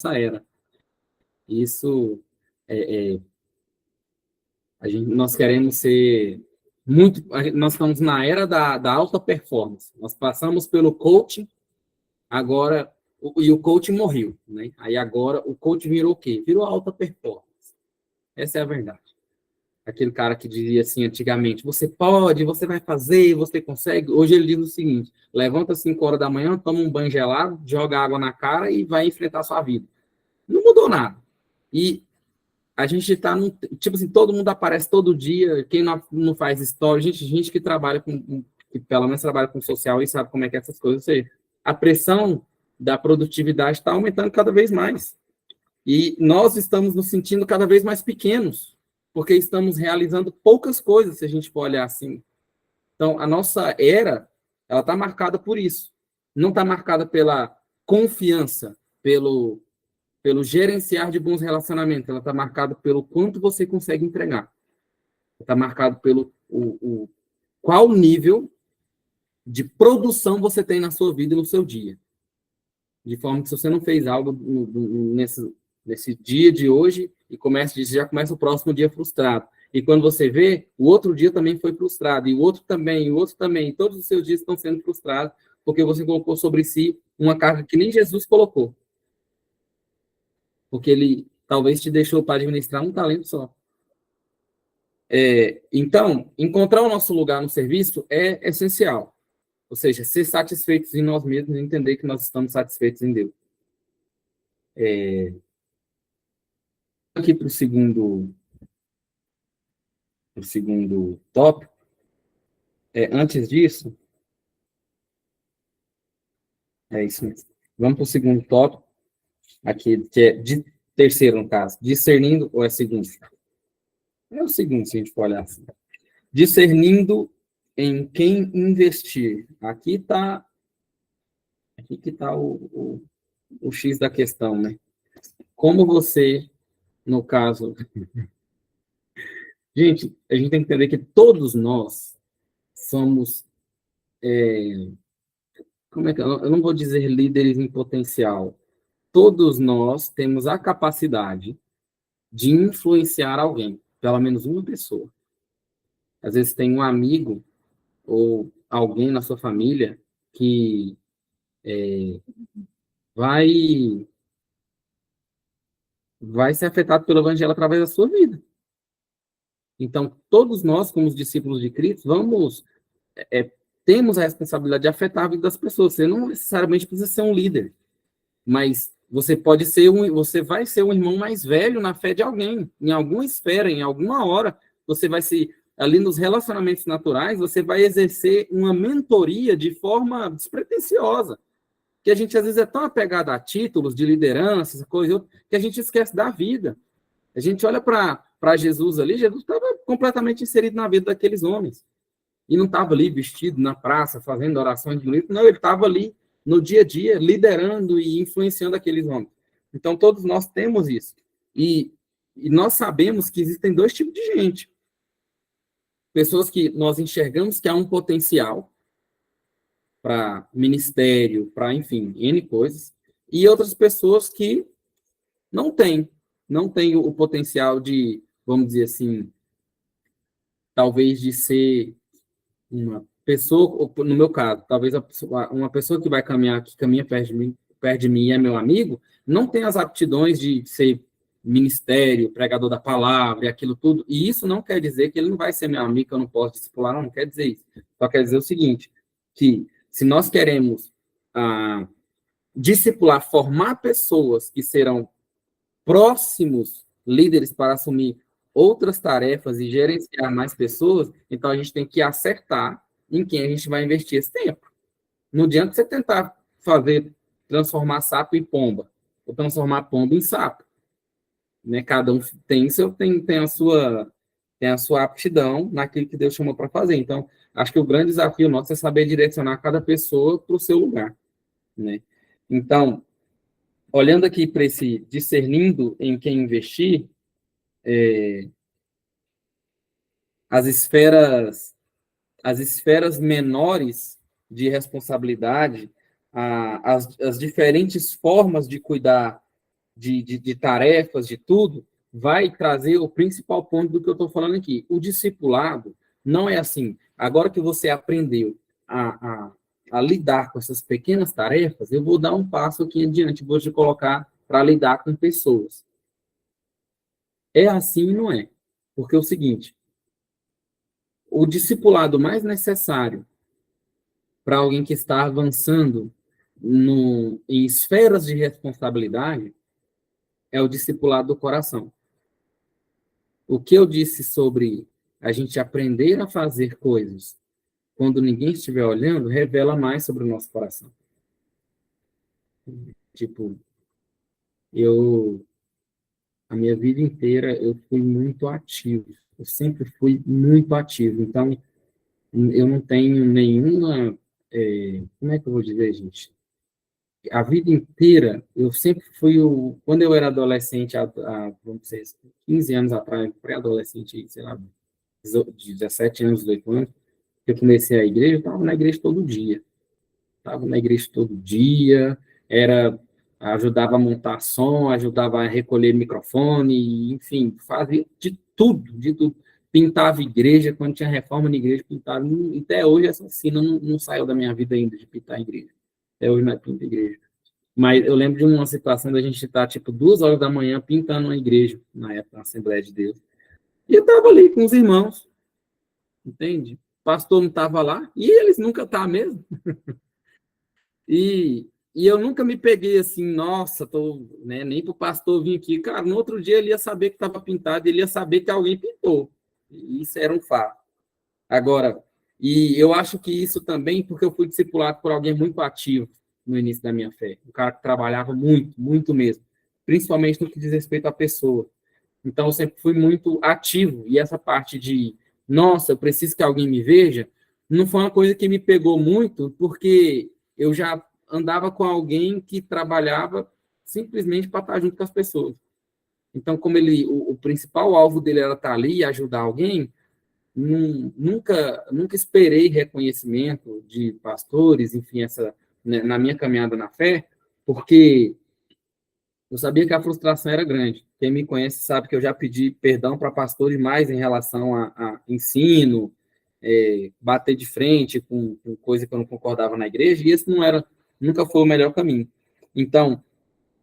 era. Isso nós queremos ser muito. Nós estamos na era da alta performance. Nós passamos pelo coaching, agora. E o coaching morreu, né? Aí agora o coaching virou o quê? Virou alta performance. Essa é a verdade. Aquele cara que dizia assim antigamente: você pode, você vai fazer, você consegue. Hoje ele diz o seguinte: levanta às 5 horas da manhã, toma um banho gelado, joga água na cara e vai enfrentar a sua vida. Não mudou nada. E a gente está num. Tipo assim, todo mundo aparece todo dia. Quem não faz story, gente que trabalha com. Que pelo menos trabalha com social e sabe como é que é essas coisas. Ou seja, a pressão da produtividade está aumentando cada vez mais. E nós estamos nos sentindo cada vez mais pequenos, porque estamos realizando poucas coisas, se a gente for olhar assim. Então, a nossa era, ela está marcada por isso. Não está marcada pela confiança, pelo gerenciar de bons relacionamentos. Ela está marcada pelo quanto você consegue entregar. Está marcado pelo qual nível de produção você tem na sua vida e no seu dia. De forma que se você não fez algo nesse dia de hoje e já começa o próximo dia frustrado. E quando você vê, o outro dia também foi frustrado, e o outro também, e todos os seus dias estão sendo frustrados, porque você colocou sobre si uma carga que nem Jesus colocou. Porque ele talvez te deixou para administrar um talento só. Então, encontrar o nosso lugar no serviço é essencial. Ou seja, ser satisfeitos em nós mesmos e entender que nós estamos satisfeitos em Deus. Aqui para o segundo tópico. Antes disso, é isso mesmo. Vamos para o segundo tópico, aqui, que é de terceiro, no caso. Discernindo, ou é segundo? É o segundo, se a gente for olhar assim. Discernindo em quem investir. Aqui que está o X da questão, né? Como você, no caso... Gente, a gente tem que entender que todos nós somos... como é que eu não vou dizer líderes em potencial. Todos nós temos a capacidade de influenciar alguém, pelo menos uma pessoa. Às vezes tem um amigo ou alguém na sua família que vai ser afetado pelo evangelho através da sua vida. Então, todos nós, como os discípulos de Cristo, temos a responsabilidade de afetar a vida das pessoas. Você não necessariamente precisa ser um líder, mas você vai ser um irmão mais velho na fé de alguém, em alguma esfera, em alguma hora, você vai se ali nos relacionamentos naturais, você vai exercer uma mentoria de forma despretensiosa, que a gente às vezes é tão apegado a títulos de liderança, essa coisa, que a gente esquece da vida. A gente olha para Jesus ali, Jesus estava completamente inserido na vida daqueles homens, e não estava ali vestido na praça, fazendo orações bonitas, não, ele estava ali no dia a dia, liderando e influenciando aqueles homens. Então, todos nós temos isso. E nós sabemos que existem dois tipos de gente. Pessoas que nós enxergamos que há um potencial para ministério, para, enfim, N coisas, e outras pessoas que não têm o potencial de, vamos dizer assim, talvez de ser uma pessoa, no meu caso, talvez uma pessoa que caminha perto de mim e é meu amigo, não tem as aptidões de ser ministério, pregador da palavra e aquilo tudo, e isso não quer dizer que ele não vai ser meu amigo, que eu não posso discipular, não quer dizer isso. Só quer dizer o seguinte, que se nós queremos discipular, formar pessoas que serão próximos líderes para assumir outras tarefas e gerenciar mais pessoas, então a gente tem que acertar em quem a gente vai investir esse tempo. Não adianta você tentar transformar sapo em pomba, ou transformar pomba em sapo. Né? Cada um tem a sua aptidão naquilo que Deus chamou para fazer. Então, acho que o grande desafio nosso é saber direcionar cada pessoa para o seu lugar. Né? Então, olhando aqui para esse discernindo em quem investir, as esferas menores de responsabilidade, as diferentes formas de cuidar de tarefas, de tudo, vai trazer o principal ponto do que eu estou falando aqui. O discipulado não é assim. Agora que você aprendeu a lidar com essas pequenas tarefas, eu vou dar um passo aqui adiante, vou te colocar para lidar com pessoas. É assim e não é. Porque é o seguinte, o discipulado mais necessário para alguém que está avançando em esferas de responsabilidade é o discipulado do coração. O que eu disse sobre a gente aprender a fazer coisas quando ninguém estiver olhando, revela mais sobre o nosso coração. Tipo, a minha vida inteira, eu fui muito ativo. Eu sempre fui muito ativo. Então, eu não tenho nenhuma... como é que eu vou dizer, gente? A vida inteira, eu sempre fui quando eu era adolescente, vamos dizer, 15 anos atrás, pré-adolescente, sei lá, 17 anos, 18 anos, que eu comecei a igreja, eu estava na igreja todo dia. Estava na igreja todo dia, ajudava a montar som, ajudava a recolher microfone, enfim, fazia de tudo, de tudo. Pintava igreja, quando tinha reforma na igreja, pintava. Até hoje essa cena não saiu da minha vida ainda, de pintar a igreja. Até hoje não é pinta igreja. Mas eu lembro de uma situação da gente estar, tipo, 2 horas da manhã pintando uma igreja, na época, na Assembleia de Deus. E eu estava ali com os irmãos, entende? O pastor não estava lá, e eles nunca estão mesmo. E eu nunca me peguei assim, nossa, né, nem para o pastor vir aqui. Cara, no outro dia ele ia saber que estava pintado, ele ia saber que alguém pintou. E isso era um fato. Agora, e eu acho que isso também, porque eu fui discipulado por alguém muito ativo no início da minha fé. Um cara que trabalhava muito, muito mesmo. Principalmente no que diz respeito à pessoa. Então, eu sempre fui muito ativo. E essa parte de, nossa, eu preciso que alguém me veja, não foi uma coisa que me pegou muito, porque eu já andava com alguém que trabalhava simplesmente para estar junto com as pessoas. Então, como o principal alvo dele era estar ali e ajudar alguém, nunca esperei reconhecimento de pastores, enfim, né, na minha caminhada na fé, porque eu sabia que a frustração era grande. Quem me conhece sabe que eu já pedi perdão para pastores mais em relação a ensino, bater de frente com coisa que eu não concordava na igreja, e esse nunca foi o melhor caminho. Então,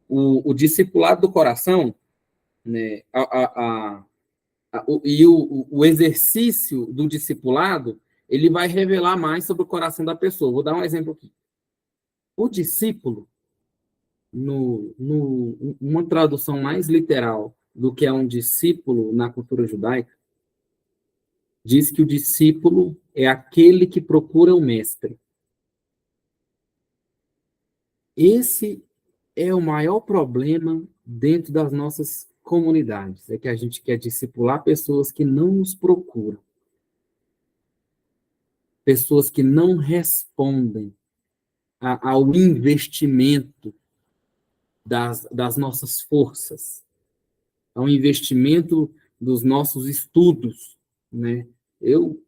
o discipulado do coração, né, o exercício do discipulado, ele vai revelar mais sobre o coração da pessoa. Vou dar um exemplo aqui. O discípulo, uma tradução mais literal do que é um discípulo na cultura judaica, diz que o discípulo é aquele que procura o mestre. Esse é o maior problema dentro das nossas comunidades, é que a gente quer discipular pessoas que não nos procuram, pessoas que não respondem ao investimento das nossas forças, ao investimento dos nossos estudos, né?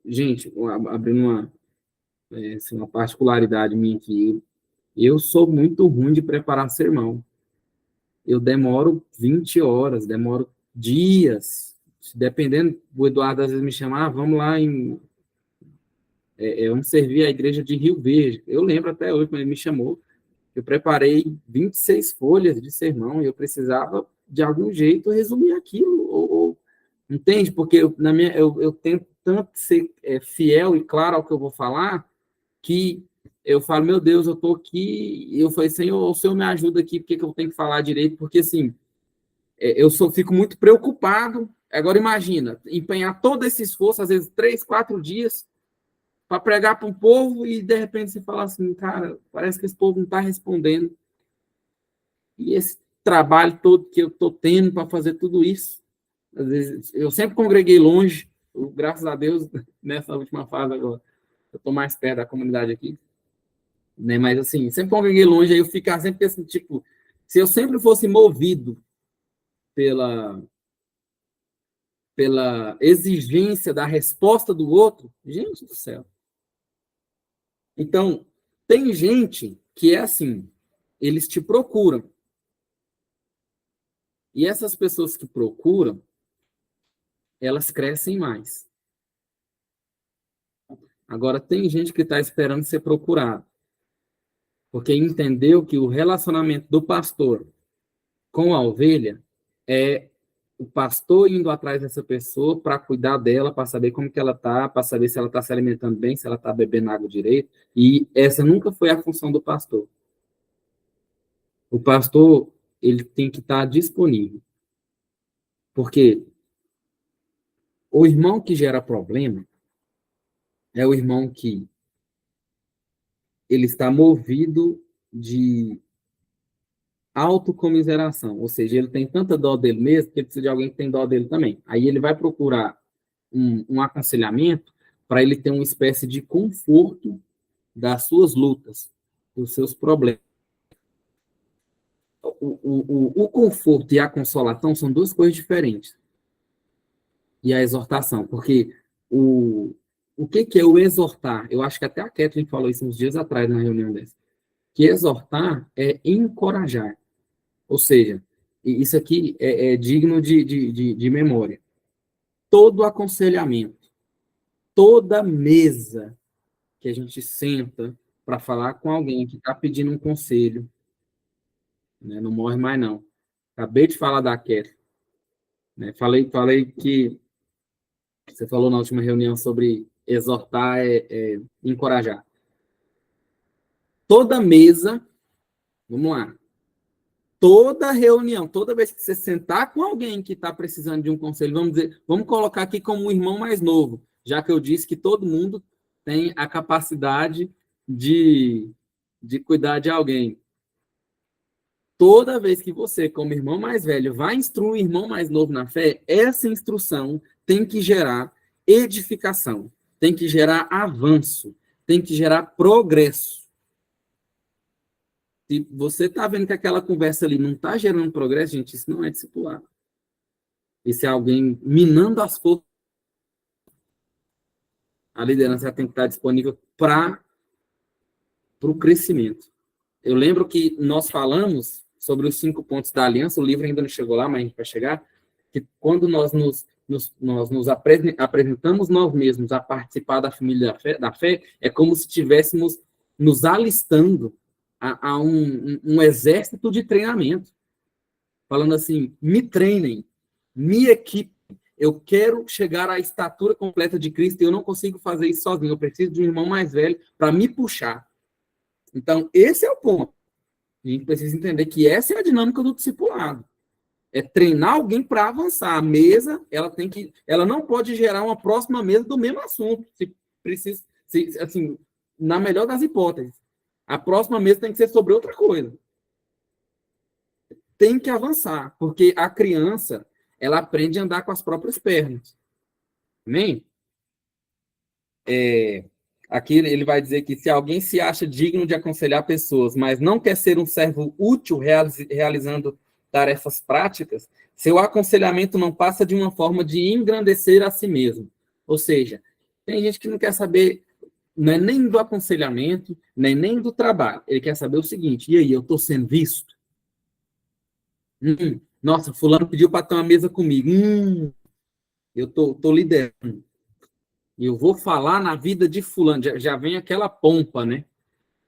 Gente, abrindo uma particularidade minha aqui, eu sou muito ruim de preparar sermão. Eu demoro 20 horas, demoro dias, dependendo, o Eduardo às vezes me chama, vamos lá vamos servir a igreja de Rio Verde. Eu lembro até hoje, quando ele me chamou, eu preparei 26 folhas de sermão e eu precisava, de algum jeito, resumir aquilo. Entende? Porque eu tento tanto ser fiel e claro ao que eu vou falar, que eu falo, meu Deus, eu estou aqui, e eu falei, Senhor, o Senhor me ajuda aqui, porque que eu tenho que falar direito? Porque, assim, fico muito preocupado. Agora, imagina, empenhar todo esse esforço, às vezes 3, 4 dias, para pregar para um povo e, de repente, você fala assim, cara, parece que esse povo não está respondendo. E esse trabalho todo que eu estou tendo para fazer tudo isso, às vezes, eu sempre congreguei longe, graças a Deus, nessa última fase agora, eu estou mais perto da comunidade aqui, né? Mas, assim, sempre congreguei longe, aí eu ficava sempre pensando, tipo, se eu sempre fosse movido pela exigência da resposta do outro, gente do céu. Então, tem gente que é assim, eles te procuram, E essas pessoas que procuram, elas crescem mais. Agora, tem gente que está esperando ser procurado, porque entendeu que o relacionamento do pastor com a ovelha é o pastor indo atrás dessa pessoa para cuidar dela, para saber como que ela está, para saber se ela está se alimentando bem, se ela está bebendo água direito. E essa nunca foi a função do pastor. O pastor, ele tem que estar disponível. Porque o irmão que gera problema é o irmão que ele está movido de autocomiseração, ou seja, ele tem tanta dó dele mesmo que ele precisa de alguém que tem dó dele também. Aí ele vai procurar um aconselhamento para ele ter uma espécie de conforto das suas lutas, dos seus problemas. O conforto e a consolação são duas coisas diferentes. E a exortação, porque o que é o exortar? Eu acho que até a Kathleen falou isso uns dias atrás na reunião dessa. Que exortar é encorajar. Ou seja, isso aqui é digno de memória. Todo aconselhamento, toda mesa que a gente senta para falar com alguém que está pedindo um conselho, né, não morre mais não. Acabei de falar da Kathleen. Né, falei que você falou na última reunião sobre exortar é encorajar. Toda mesa, vamos lá, toda reunião, toda vez que você sentar com alguém que está precisando de um conselho, vamos colocar aqui como um irmão mais novo, já que eu disse que todo mundo tem a capacidade de cuidar de alguém. Toda vez que você, como irmão mais velho, vai instruir o irmão mais novo na fé, essa instrução tem que gerar edificação, tem que gerar avanço, tem que gerar progresso. Se você está vendo que aquela conversa ali não está gerando progresso, gente, isso não é discipulado. Isso é alguém minando as forças. A liderança tem que estar disponível para o crescimento. Eu lembro que nós falamos sobre os 5 pontos da aliança, o livro ainda não chegou lá, mas a gente vai chegar, que quando nós nos apresentamos nós mesmos a participar da família da fé, é como se estivéssemos nos alistando a um exército de treinamento. Falando assim, me treinem, me equipem, eu quero chegar à estatura completa de Cristo e eu não consigo fazer isso sozinho, eu preciso de um irmão mais velho para me puxar. Então, esse é o ponto. A gente precisa entender que essa é a dinâmica do discipulado. É treinar alguém para avançar. A mesa, ela não pode gerar uma próxima mesa do mesmo assunto. Se precisa, assim, na melhor das hipóteses. A próxima mesa tem que ser sobre outra coisa. Tem que avançar, porque a criança, ela aprende a andar com as próprias pernas. Amém? Aqui ele vai dizer que se alguém se acha digno de aconselhar pessoas, mas não quer ser um servo útil realizando tarefas práticas, seu aconselhamento não passa de uma forma de engrandecer a si mesmo. Ou seja, tem gente que não quer saber, não é nem do aconselhamento, nem do trabalho. Ele quer saber o seguinte, e aí, eu estou sendo visto? Nossa, fulano pediu para ter uma mesa comigo. Eu estou liderando. E eu vou falar na vida de fulano. Já vem aquela pompa, né?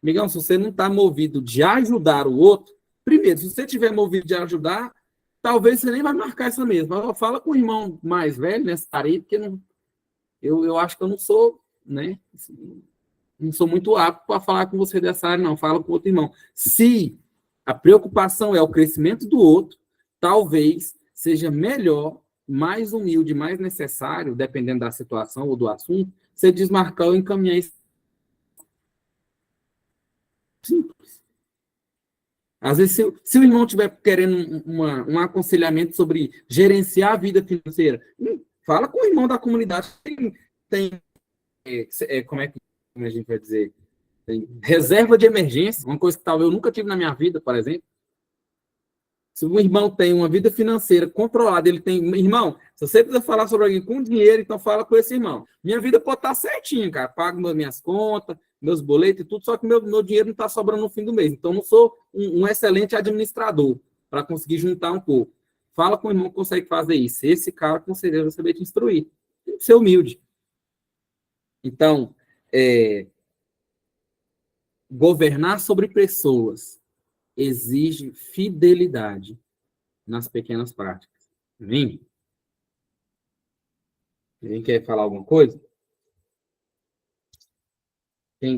Migão, se você não está movido de ajudar o outro, primeiro, se você estiver movido de ajudar, talvez você nem vai marcar essa mesa. Fala com o irmão mais velho nessa área, porque eu acho que eu não sou, né? Não sou muito apto para falar com você dessa área, não. Fala com outro irmão. Se a preocupação é o crescimento do outro, talvez seja melhor, mais humilde, mais necessário, dependendo da situação ou do assunto, você desmarcar ou encaminhar isso. Simples. Às vezes, se o irmão estiver querendo um aconselhamento sobre gerenciar a vida financeira, fala com o irmão da comunidade. Como é que a gente vai dizer? Tem reserva de emergência, uma coisa que talvez eu nunca tive na minha vida, por exemplo. Se um irmão tem uma vida financeira controlada, ele tem... Irmão, se você precisa falar sobre alguém com dinheiro, então fala com esse irmão. Minha vida pode estar certinha, cara. Pago minhas contas, meus boletos e tudo, só que meu dinheiro não está sobrando no fim do mês. Então, não sou um excelente administrador para conseguir juntar um pouco. fala com o irmão que consegue fazer isso. Esse cara, com certeza, vai saber te instruir. Tem que ser humilde. Então, governar sobre pessoas exige fidelidade nas pequenas práticas. Amém? Alguém quer falar alguma coisa?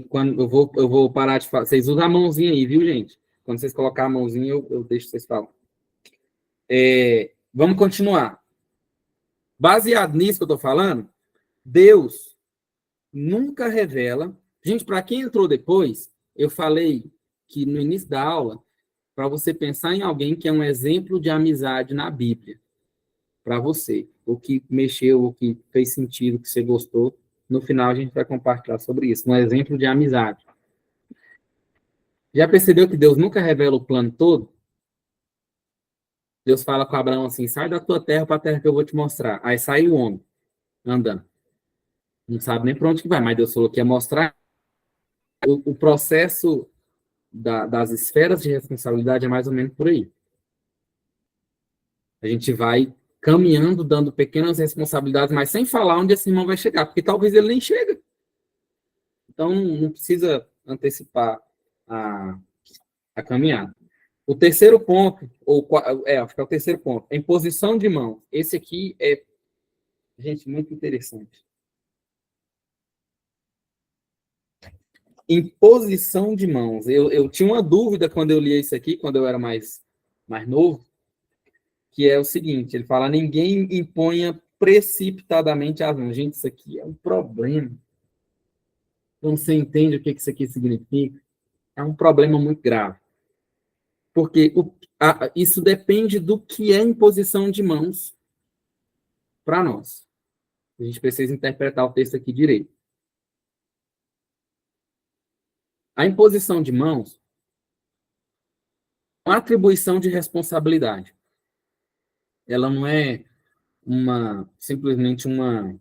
Quando eu vou parar de falar. Vocês usam a mãozinha aí, viu, gente? Quando vocês colocar a mãozinha, eu deixo vocês falar. Vamos continuar. Baseado nisso que eu estou falando, Deus nunca revela. Gente, para quem entrou depois, eu falei que no início da aula, para você pensar em alguém que é um exemplo de amizade na Bíblia, para você, o que mexeu, o que fez sentido, o que você gostou, no final a gente vai compartilhar sobre isso, um exemplo de amizade. Já percebeu que Deus nunca revela o plano todo? Deus fala com Abraão assim, sai da tua terra para a terra que eu vou te mostrar. Aí sai o homem, andando. Não sabe nem para onde que vai, mas Deus falou que ia mostrar. O processo das esferas de responsabilidade é mais ou menos por aí. A gente vai caminhando, dando pequenas responsabilidades, mas sem falar onde esse irmão vai chegar, porque talvez ele nem chegue. Então, não precisa antecipar a caminhada. O terceiro ponto, acho que é o terceiro ponto, a imposição de mãos. Esse aqui é, gente, muito interessante. Imposição de mãos. Eu tinha uma dúvida quando eu li isso aqui, quando eu era mais novo, que é o seguinte, ele fala, ninguém imponha precipitadamente as mãos. Gente, isso aqui é um problema. Então, você entende o que isso aqui significa? É um problema muito grave. Porque isso depende do que é imposição de mãos para nós. A gente precisa interpretar o texto aqui direito. A imposição de mãos é uma atribuição de responsabilidade. Ela não é simplesmente uma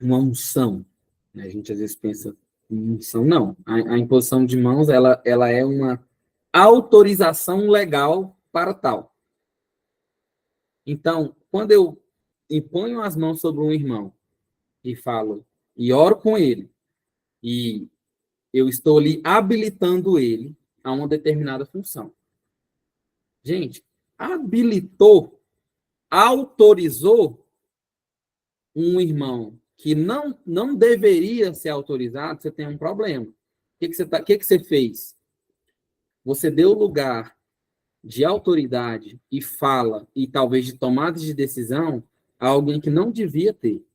unção. Né? A gente às vezes pensa em unção. Não. A imposição de mãos ela é uma autorização legal para tal. Então, quando eu imponho as mãos sobre um irmão e falo, e oro com ele, e eu estou ali habilitando ele a uma determinada função. Gente, habilitou, autorizou um irmão que não deveria ser autorizado, você tem um problema. O que você fez? Você deu lugar de autoridade e fala, e talvez de tomada de decisão, a alguém que não devia ter.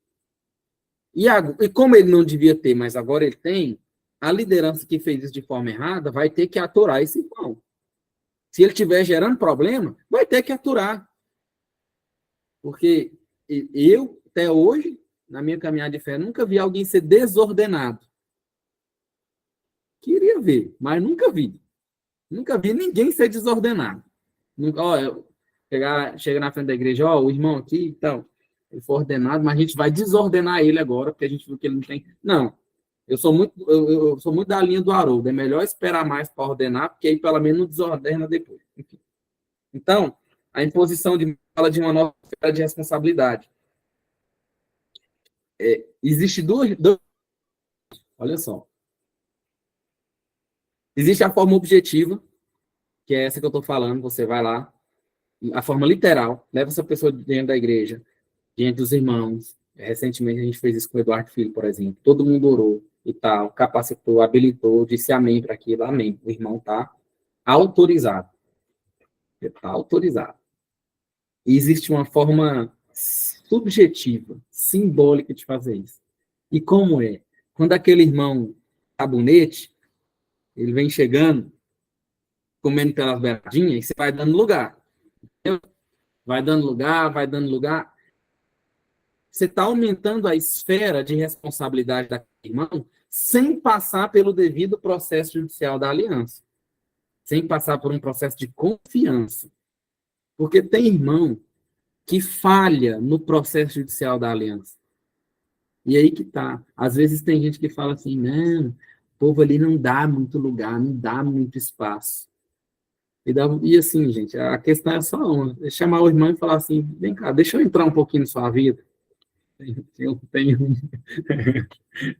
E como ele não devia ter, mas agora ele tem, a liderança que fez isso de forma errada vai ter que aturar esse irmão. Se ele estiver gerando problema, vai ter que aturar. Porque eu, até hoje, na minha caminhada de fé, nunca vi alguém ser desordenado. Queria ver, mas nunca vi. Nunca vi ninguém ser desordenado. Chega na frente da igreja, o irmão aqui, então, ele foi ordenado, mas a gente vai desordenar ele agora, porque a gente viu que ele não tem. Não. Eu sou muito da linha do Haroldo. É melhor esperar mais para ordenar, porque aí pelo menos não desordena depois. Enfim. Então, a imposição fala de uma nova esfera de responsabilidade. Existe duas. Olha só. Existe a forma objetiva, que é essa que eu estou falando. Você vai lá, a forma literal, leva essa pessoa dentro da igreja, diante dos irmãos. Recentemente a gente fez isso com o Eduardo Filho, por exemplo. Todo mundo orou e tal, capacitou, habilitou, disse amém para aquilo, amém. O irmão está autorizado. Está autorizado. E existe uma forma subjetiva, simbólica de fazer isso. E como é? Quando aquele irmão sabonete, ele vem chegando, comendo pelas beiradinhas, e você vai dando lugar. Entendeu? Vai dando lugar, vai dando lugar. Você está aumentando a esfera de responsabilidade daquele irmão sem passar pelo devido processo judicial da aliança. Sem passar por um processo de confiança. Porque tem irmão que falha no processo judicial da aliança. E aí que tá. Às vezes tem gente que fala assim, não, o povo ali não dá muito lugar, não dá muito espaço. E assim, gente, a questão é só uma. É chamar o irmão e falar assim, vem cá, deixa eu entrar um pouquinho na sua vida. Tem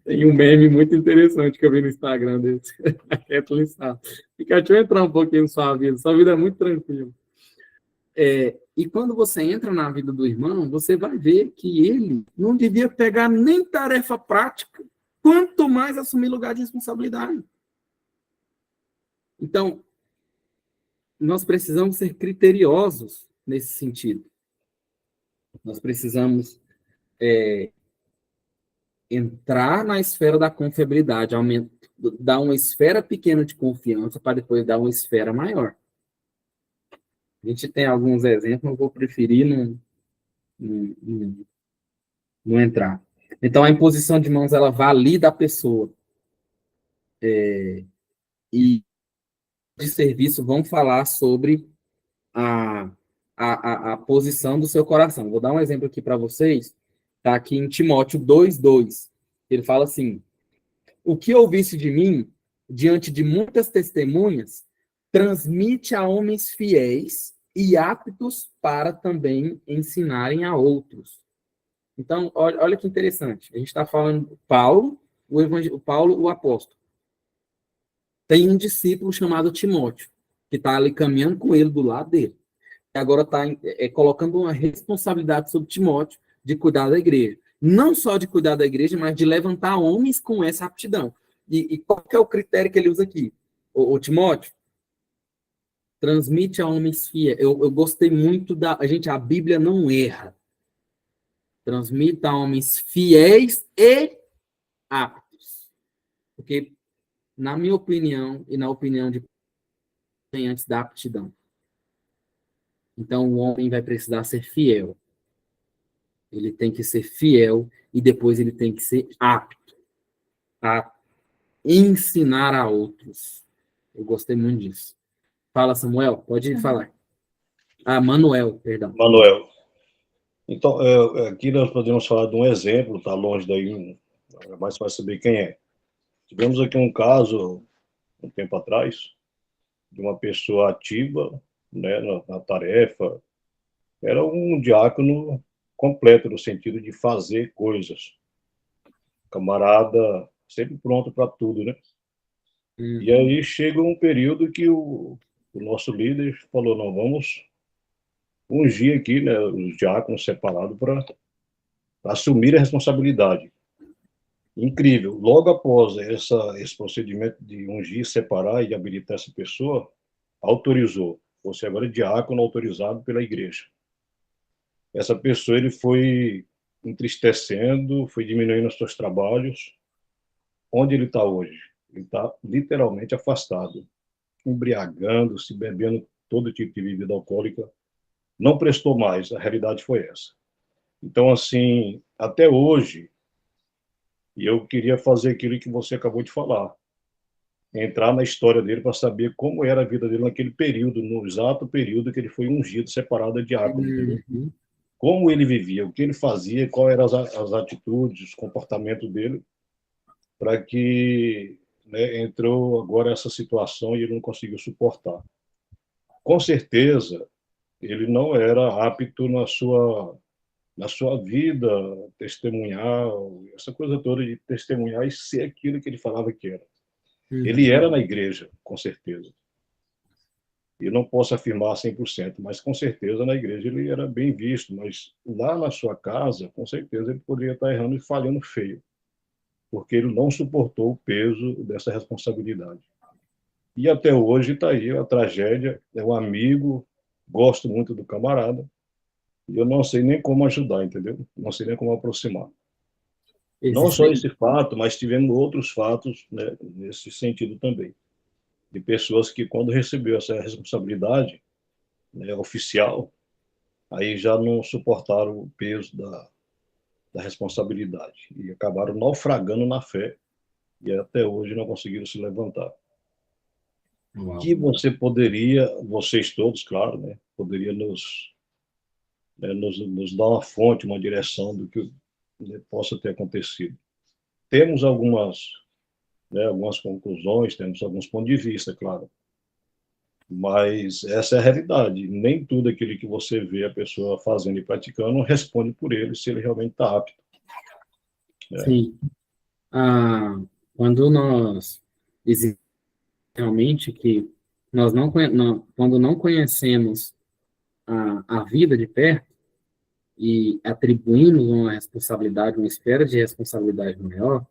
tem um meme muito interessante que eu vi no Instagram desse. Fica, deixa eu entrar um pouquinho na sua vida é muito tranquila. E quando você entra na vida do irmão, você vai ver que ele não devia pegar nem tarefa prática, quanto mais assumir lugar de responsabilidade. Então, nós precisamos ser criteriosos nesse sentido. Nós precisamos entrar na esfera da confiabilidade, dar uma esfera pequena de confiança para depois dar uma esfera maior. A gente tem alguns exemplos, eu vou preferir não entrar. Então, a imposição de mãos, ela valida a pessoa. E de serviço vão falar sobre a posição do seu coração. Vou dar um exemplo aqui para vocês. Está aqui em Timóteo 2:2. Ele fala assim: o que ouviste de mim, diante de muitas testemunhas, transmite a homens fiéis e aptos para também ensinarem a outros. Então, olha que interessante. A gente está falando Paulo, Paulo, o apóstolo. Tem um discípulo chamado Timóteo, que está ali caminhando com ele do lado dele. E agora está colocando uma responsabilidade sobre Timóteo de cuidar da igreja. Não só de cuidar da igreja, mas de levantar homens com essa aptidão. E qual que é o critério que ele usa aqui? O Timóteo, transmite a homens fiéis. Eu gostei muito da... Gente, a Bíblia não erra. Transmita a homens fiéis e aptos. Porque, na minha opinião, e na opinião de quem antes da aptidão. Então, o homem vai precisar ser fiel. Ele tem que ser fiel e depois ele tem que ser apto a ensinar a outros. Eu gostei muito disso. Fala, Samuel, pode falar. Ah, Manuel, perdão. Manuel. Então, aqui nós podemos falar de um exemplo, está longe daí, mas vai saber quem é. Tivemos aqui um caso, um tempo atrás, de uma pessoa ativa, né, na tarefa. Era um diácono completo, no sentido de fazer coisas. Camarada sempre pronto para tudo, né? Uhum. E aí chega um período que o nosso líder falou, não, vamos ungir aqui, né, os diáconos separados para assumir a responsabilidade. Incrível. Logo após esse procedimento de ungir, separar e habilitar essa pessoa, autorizou. Você agora é diácono autorizado pela igreja. Essa pessoa ele foi entristecendo, foi diminuindo os seus trabalhos. Onde ele está hoje? Ele está literalmente afastado, embriagando-se, bebendo todo tipo de bebida alcoólica. Não prestou mais, a realidade foi essa. Então, assim, até hoje, e eu queria fazer aquilo que você acabou de falar, entrar na história dele para saber como era a vida dele naquele período, no exato período que ele foi ungido, separado de diácono, entendeu? Uhum. Como ele vivia, o que ele fazia, quais eram as atitudes, os comportamentos dele, para que, né, entrou agora essa situação e ele não conseguiu suportar. Com certeza, ele não era apto na sua vida, testemunhar, essa coisa toda de testemunhar e ser aquilo que ele falava que era. Ele Uhum. era na igreja, com certeza. Eu não posso afirmar 100%, mas com certeza na igreja ele era bem visto, mas lá na sua casa, com certeza ele poderia estar errando e falhando feio, porque ele não suportou o peso dessa responsabilidade. E até hoje está aí a tragédia, é um amigo, gosto muito do camarada, e eu não sei nem como ajudar, entendeu? Não sei nem como aproximar. Não só Existem. esse fato, mas tivemos outros fatos, né, nesse sentido também, de pessoas que quando recebeu essa responsabilidade, né, oficial, aí já não suportaram o peso da responsabilidade e acabaram naufragando na fé e até hoje não conseguiram se levantar. Uau. Que você poderia, vocês todos, claro, né, poderia nos dar uma fonte, uma direção do que, né, possa ter acontecido. Temos algumas, né, algumas conclusões, temos alguns pontos de vista, claro, Mas essa é a realidade. Nem tudo aquilo que você vê a pessoa fazendo e praticando responde por ele se ele realmente está apto. Sim. Ah, quando nós existe realmente que nós quando não conhecemos a vida de perto e atribuímos uma responsabilidade, uma esfera de responsabilidade maior,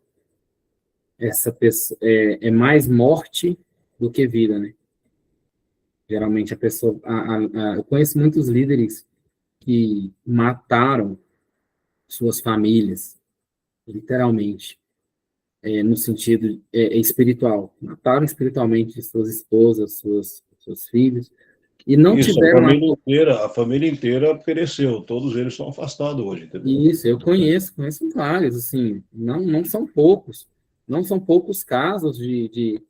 essa pessoa é mais morte do que vida, né? Geralmente a pessoa, eu conheço muitos líderes que mataram suas famílias, literalmente, no sentido espiritual. Mataram espiritualmente suas esposas, seus filhos, e não Isso, tiveram a família inteira pereceu, todos eles são afastados hoje, entendeu? isso. Eu conheço vários, assim, não são poucos, não são poucos casos de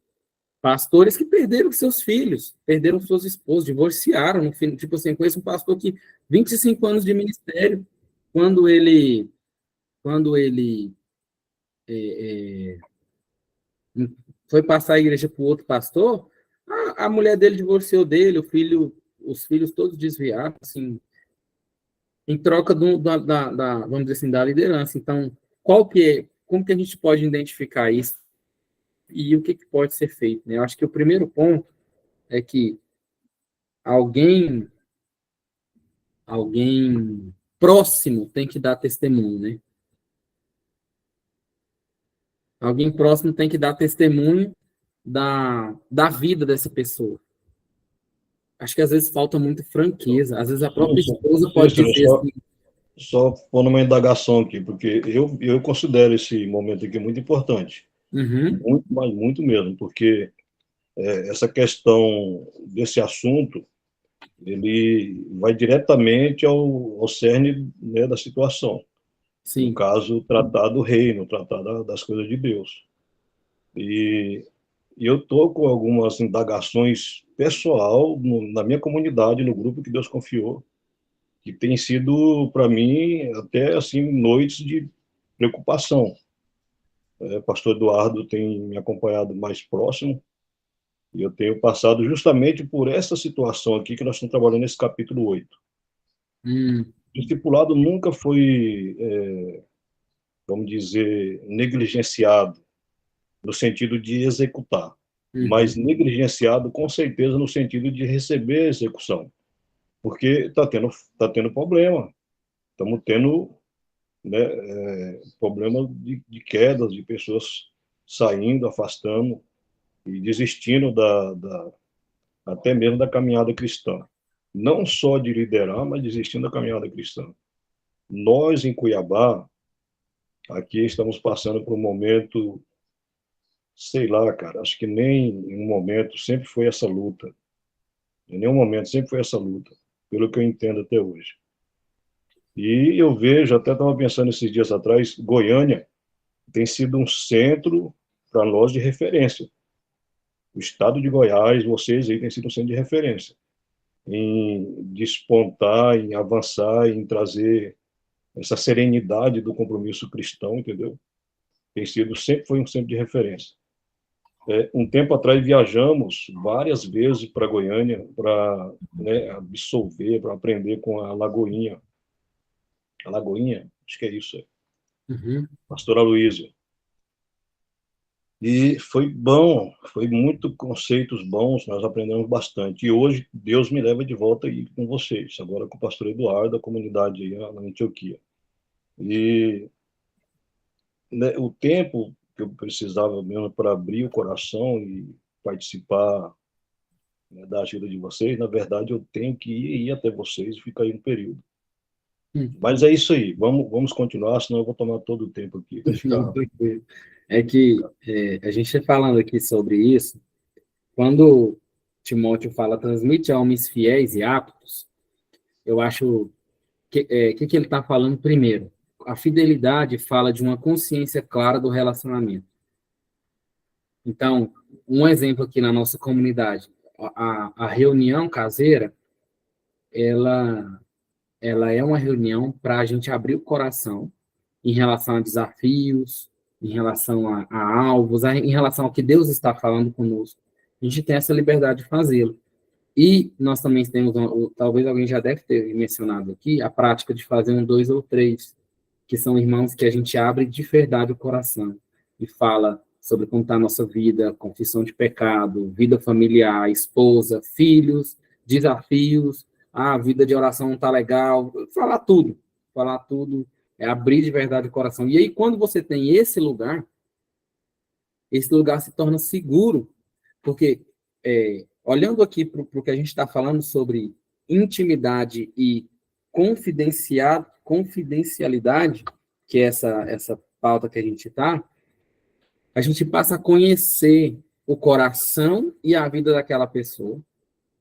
pastores que perderam seus filhos, perderam suas esposas, divorciaram, no fim, tipo assim, conheço um pastor que 25 anos de ministério, quando ele é, foi passar a igreja para o outro pastor, a mulher dele divorciou dele, os filhos todos desviados, assim, em troca vamos dizer assim, da liderança. Então, como que a gente pode identificar isso e o que pode ser feito, né? Eu acho que o primeiro ponto é que alguém, alguém próximo tem que dar testemunho, né? Alguém próximo tem que dar testemunho da vida dessa pessoa. Acho que às vezes falta muita franqueza. Às vezes a Sim, própria sim. esposa pode Cícero, dizer assim, só pondo uma indagação aqui, porque eu considero esse momento aqui muito importante. uhum, Muito, mas muito mesmo, porque essa questão desse assunto, ele vai diretamente ao cerne, né, da situação. No sim, caso, tratar do reino, tratar das coisas de Deus. E, e eu estou com algumas indagações pessoal na minha comunidade, no grupo que Deus confiou, que tem sido, para mim, até assim, noites de preocupação. Pastor Eduardo tem me acompanhado mais próximo, e eu tenho passado justamente por essa situação aqui que nós estamos trabalhando nesse capítulo 8. hum, O discipulado nunca foi, vamos dizer, negligenciado, no sentido de executar, mas uhum, negligenciado com certeza no sentido de receber a execução, porque está tendo problema, estamos tendo, né, problema de quedas, de pessoas saindo, afastando e desistindo até mesmo da caminhada cristã. Não só de liderar, mas desistindo da caminhada cristã. Nós, em Cuiabá, aqui estamos passando por um momento, sei lá, cara, acho que nem em um momento sempre foi essa luta. Em nenhum momento sempre foi essa luta, pelo que eu entendo até hoje. E eu vejo, até estava pensando esses dias atrás, Goiânia tem sido um centro para nós de referência. O estado de Goiás, vocês aí, tem sido um centro de referência em despontar, em avançar, em trazer essa serenidade do compromisso cristão, entendeu? Sempre foi um centro de referência. Um tempo atrás viajamos várias vezes para Goiânia para, né, absolver, para aprender com a Lagoinha, acho que é isso, uhum. pastora Luísa. E foi bom, foi muito conceitos bons, nós aprendemos bastante. E hoje Deus me leva de volta aí com vocês, agora com o pastor Eduardo, da comunidade aí na Antioquia. E, né, o tempo que eu precisava mesmo para abrir o coração e participar, né, da ajuda de vocês, na verdade eu tenho que ir até vocês e ficar aí um período. Mas é isso aí, vamos continuar, senão eu vou tomar todo o tempo aqui. Vai Não, ficar. tranquilo. É que a gente falando aqui sobre isso, quando Timóteo fala transmite a homens fiéis e aptos, eu acho que ele está falando primeiro? A fidelidade fala de uma consciência clara do relacionamento. Então, um exemplo aqui na nossa comunidade, a reunião caseira, ela, ela é uma reunião para a gente abrir o coração em relação a desafios, em relação a alvos, em relação ao que Deus está falando conosco. A gente tem essa liberdade de fazê-lo. E nós também temos, talvez alguém já deve ter mencionado aqui, a prática de fazer um 2 ou 3, que são irmãos que a gente abre de verdade o coração e fala sobre como está a nossa vida, confissão de pecado, vida familiar, esposa, filhos, desafios, a vida de oração não está legal, falar tudo, é abrir de verdade o coração. E aí, quando você tem esse lugar se torna seguro, porque olhando aqui para o que a gente está falando sobre intimidade e confidencialidade, que é essa pauta que a gente está, a gente passa a conhecer o coração e a vida daquela pessoa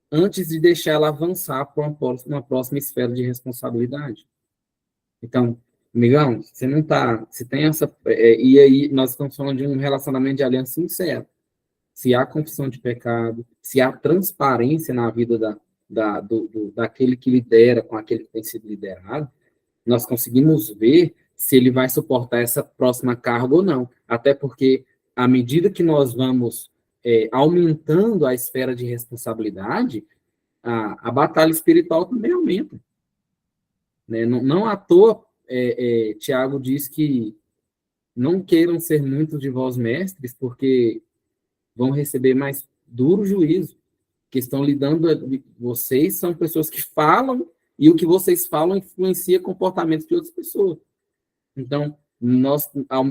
antes de deixar ela avançar para uma próxima esfera de responsabilidade. Então, amigão, você não está, você tem essa, e aí nós estamos falando de um relacionamento de aliança sincero. Se há confissão de pecado, se há transparência na vida daquele que lidera com aquele que tem sido liderado, nós conseguimos ver se ele vai suportar essa próxima carga ou não. Até porque, à medida que nós vamos aumentando a esfera de responsabilidade, a batalha espiritual também aumenta. Né? Não à toa, Tiago diz que não queiram ser muitos de vós mestres, porque vão receber mais duro juízo, que estão lidando, vocês são pessoas que falam, e o que vocês falam influencia comportamentos de outras pessoas. Então,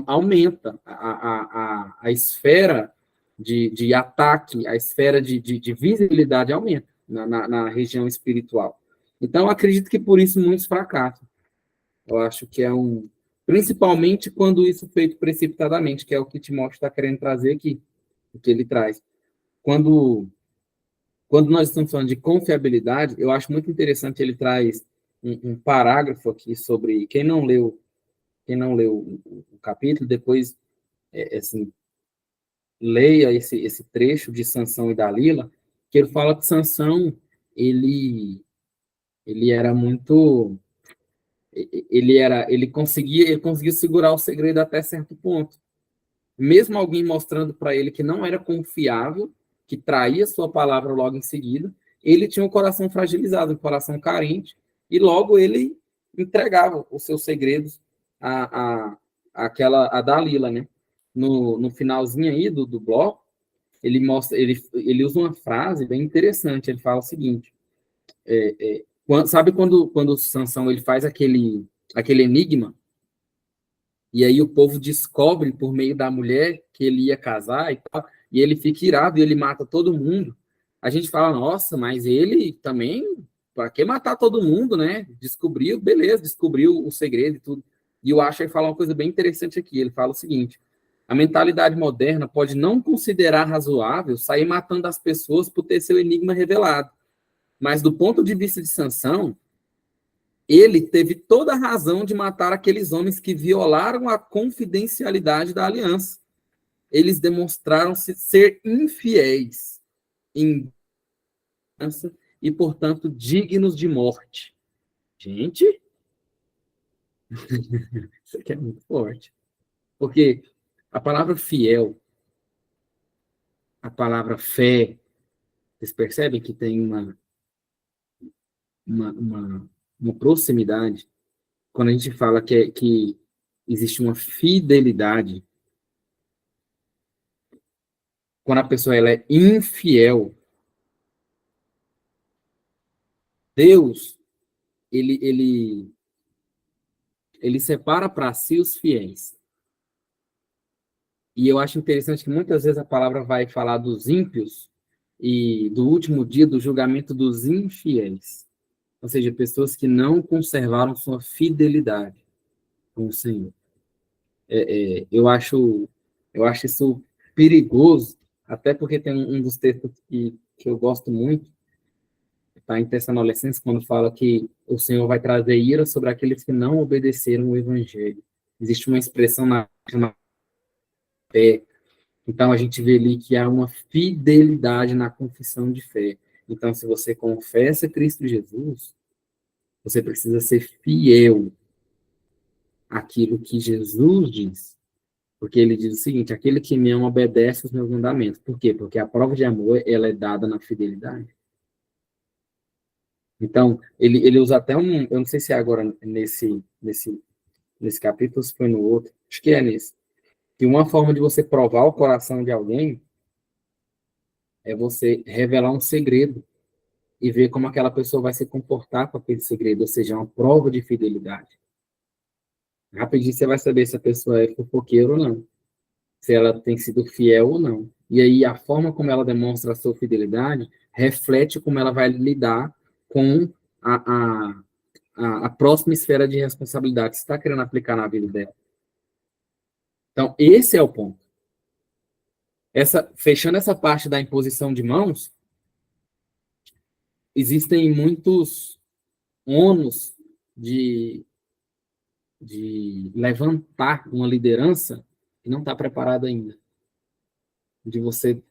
aumenta a esfera de ataque, a esfera de visibilidade aumenta na região espiritual. Então, acredito que por isso muitos fracassam. Eu acho que principalmente quando isso é feito precipitadamente, que é o que Timóteo está querendo trazer aqui, o que ele traz. Quando nós estamos falando de confiabilidade, eu acho muito interessante, ele traz um parágrafo aqui sobre, quem não leu o capítulo, depois, assim, leia esse trecho de Sansão e Dalila, que ele fala que Sansão, ele era muito, ele conseguia segurar o segredo até certo ponto. Mesmo alguém mostrando para ele que não era confiável, que traía sua palavra logo em seguida, ele tinha um coração fragilizado, um coração carente, e logo ele entregava os seus segredos a Dalila, né? No finalzinho aí do bloco, ele usa uma frase bem interessante, ele fala o seguinte, sabe quando o Sansão ele faz aquele enigma, e aí o povo descobre por meio da mulher que ele ia casar e tal, e ele fica irado e ele mata todo mundo. A gente fala, nossa, mas ele também, para que matar todo mundo, né? Descobriu, beleza, descobriu o segredo e tudo. E o Asher fala uma coisa bem interessante aqui, ele fala o seguinte, a mentalidade moderna pode não considerar razoável sair matando as pessoas por ter seu enigma revelado, mas do ponto de vista de Sansão, ele teve toda a razão de matar aqueles homens que violaram a confidencialidade da aliança. Eles demonstraram ser infiéis em aliança e, portanto, dignos de morte. Gente, isso aqui é muito forte. Porque a palavra fiel, a palavra fé, vocês percebem que tem uma proximidade. Quando a gente fala que existe uma fidelidade, quando a pessoa ela é infiel, Deus, ele separa para si os fiéis. E eu acho interessante que muitas vezes a palavra vai falar dos ímpios e do último dia do julgamento dos infiéis. Ou seja, pessoas que não conservaram sua fidelidade com o Senhor. Eu acho isso perigoso, até porque tem um dos textos que eu gosto muito, está em Tessalonicenses, quando fala que o Senhor vai trazer ira sobre aqueles que não obedeceram o Evangelho. Existe uma expressão na fé. Então, a gente vê ali que há uma fidelidade na confissão de fé. Então, se você confessa Cristo Jesus, você precisa ser fiel àquilo que Jesus diz. Porque ele diz o seguinte, aquele que me ama obedece os meus mandamentos. Por quê? Porque a prova de amor, ela é dada na fidelidade. Então, ele usa até eu não sei se é agora nesse capítulo, se foi no outro, acho que é nesse, que uma forma de você provar o coração de alguém é você revelar um segredo e ver como aquela pessoa vai se comportar com aquele segredo, ou seja, uma prova de fidelidade. Rapidinho você vai saber se a pessoa é fofoqueira ou não, se ela tem sido fiel ou não. E aí a forma como ela demonstra a sua fidelidade reflete como ela vai lidar com a, a, a próxima esfera de responsabilidade que você está querendo aplicar na vida dela. Então, esse é o ponto. Fechando essa parte da imposição de mãos, existem muitos ônus de levantar uma liderança que não está preparada ainda. De você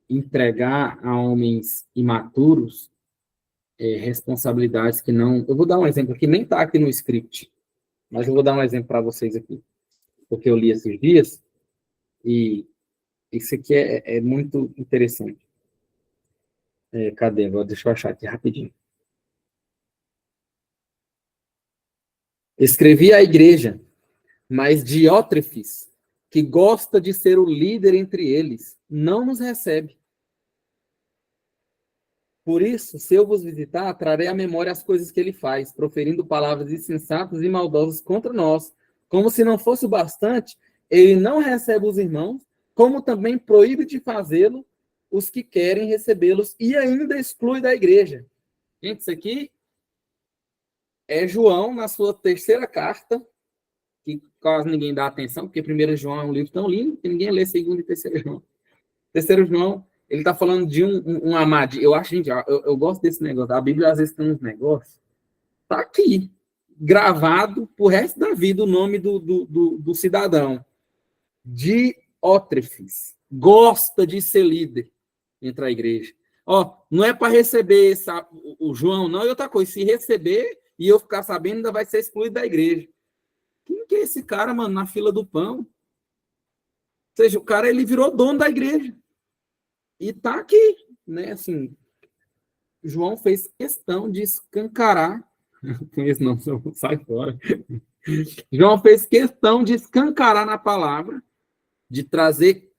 entregar a homens imaturos responsabilidades que não... Eu vou dar um exemplo que nem está aqui no script, mas eu vou dar um exemplo para vocês aqui, porque eu li esses dias e isso aqui é muito interessante. Cadê? Deixa eu achar aqui rapidinho. Escrevi à igreja, mas Diótrefes, que gosta de ser o líder entre eles, não nos recebe. Por isso, se eu vos visitar, trarei à memória as coisas que ele faz, proferindo palavras insensatas e maldosas contra nós. Como se não fosse o bastante, ele não recebe os irmãos, como também proíbe de fazê-lo os que querem recebê-los e ainda exclui da igreja. Gente, isso aqui é João na sua terceira carta, que quase ninguém dá atenção, porque 1 João é um livro tão lindo que ninguém lê 2 e 3 João. 3 João, ele está falando de um amado. Eu acho, gente, eu gosto desse negócio. A Bíblia às vezes tem uns negócios. Está aqui, gravado pro resto da vida o nome do cidadão. Diótrefes. Gosta de ser líder entre a igreja. Ó, não é para receber o João, não. E outra coisa, se receber e eu ficar sabendo, ainda vai ser excluído da igreja. Quem que é esse cara, mano, na fila do pão? Ou seja, o cara, ele virou dono da igreja. E tá aqui, né? Assim, João fez questão de escancarar. Esse não, sai fora. João fez questão de escancarar na palavra, de trazer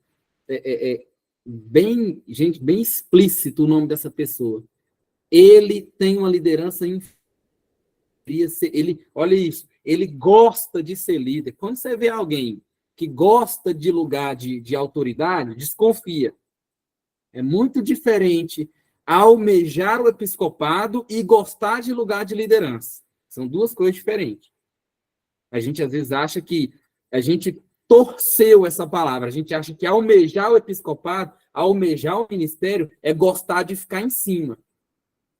bem explícito o nome dessa pessoa. Ele tem uma liderança olha isso, ele gosta de ser líder. Quando você vê alguém que gosta de lugar de autoridade, desconfia. É muito diferente almejar o episcopado e gostar de lugar de liderança. São duas coisas diferentes. A gente, às vezes, acha que a gente torceu essa palavra. A gente acha que almejar o episcopado, almejar o ministério, é gostar de ficar em cima.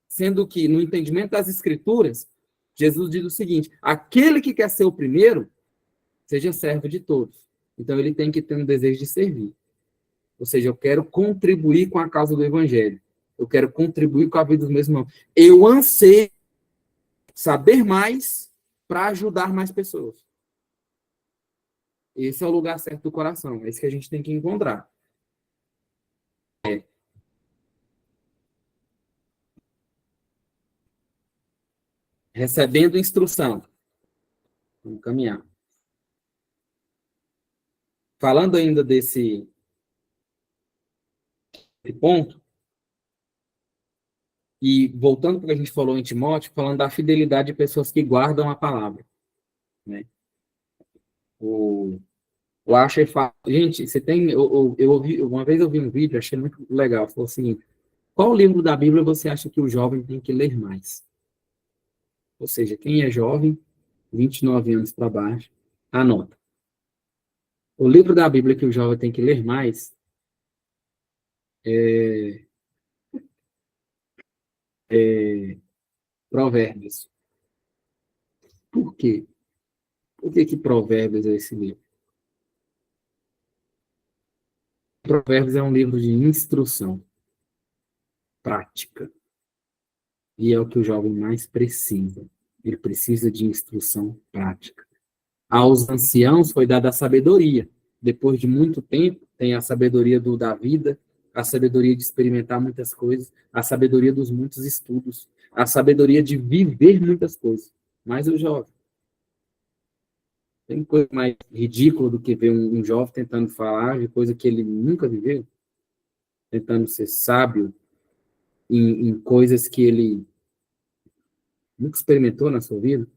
Sendo que, no entendimento das Escrituras, Jesus diz o seguinte: aquele que quer ser o primeiro, seja servo de todos. Então, ele tem que ter um desejo de servir. Ou seja, eu quero contribuir com a causa do evangelho. Eu quero contribuir com a vida dos meus irmãos. Eu anseio saber mais para ajudar mais pessoas. Esse é o lugar certo do coração. É isso que a gente tem que encontrar. Recebendo instrução. Vamos caminhar. Falando ainda desse ponto, e voltando para o que a gente falou em Timóteo, falando da fidelidade de pessoas que guardam a palavra. Né? O Asher fala, gente, você tem, eu ouvi, uma vez eu vi um vídeo, achei muito legal, falou assim: qual livro da Bíblia você acha que o jovem tem que ler mais? Ou seja, quem é jovem, 29 anos para baixo, anota. O livro da Bíblia que o jovem tem que ler mais é Provérbios. Por quê? Por que Provérbios é esse livro? Provérbios é um livro de instrução prática. E é o que o jovem mais precisa. Ele precisa de instrução prática. Aos anciãos foi dada a sabedoria. Depois de muito tempo, tem a sabedoria da vida, a sabedoria de experimentar muitas coisas, a sabedoria dos muitos estudos. a sabedoria de viver muitas coisas. Mas o jovem, tem coisa mais ridícula do que ver um jovem tentando falar de coisa que ele nunca viveu, tentando ser sábio em coisas que ele nunca experimentou na sua vida.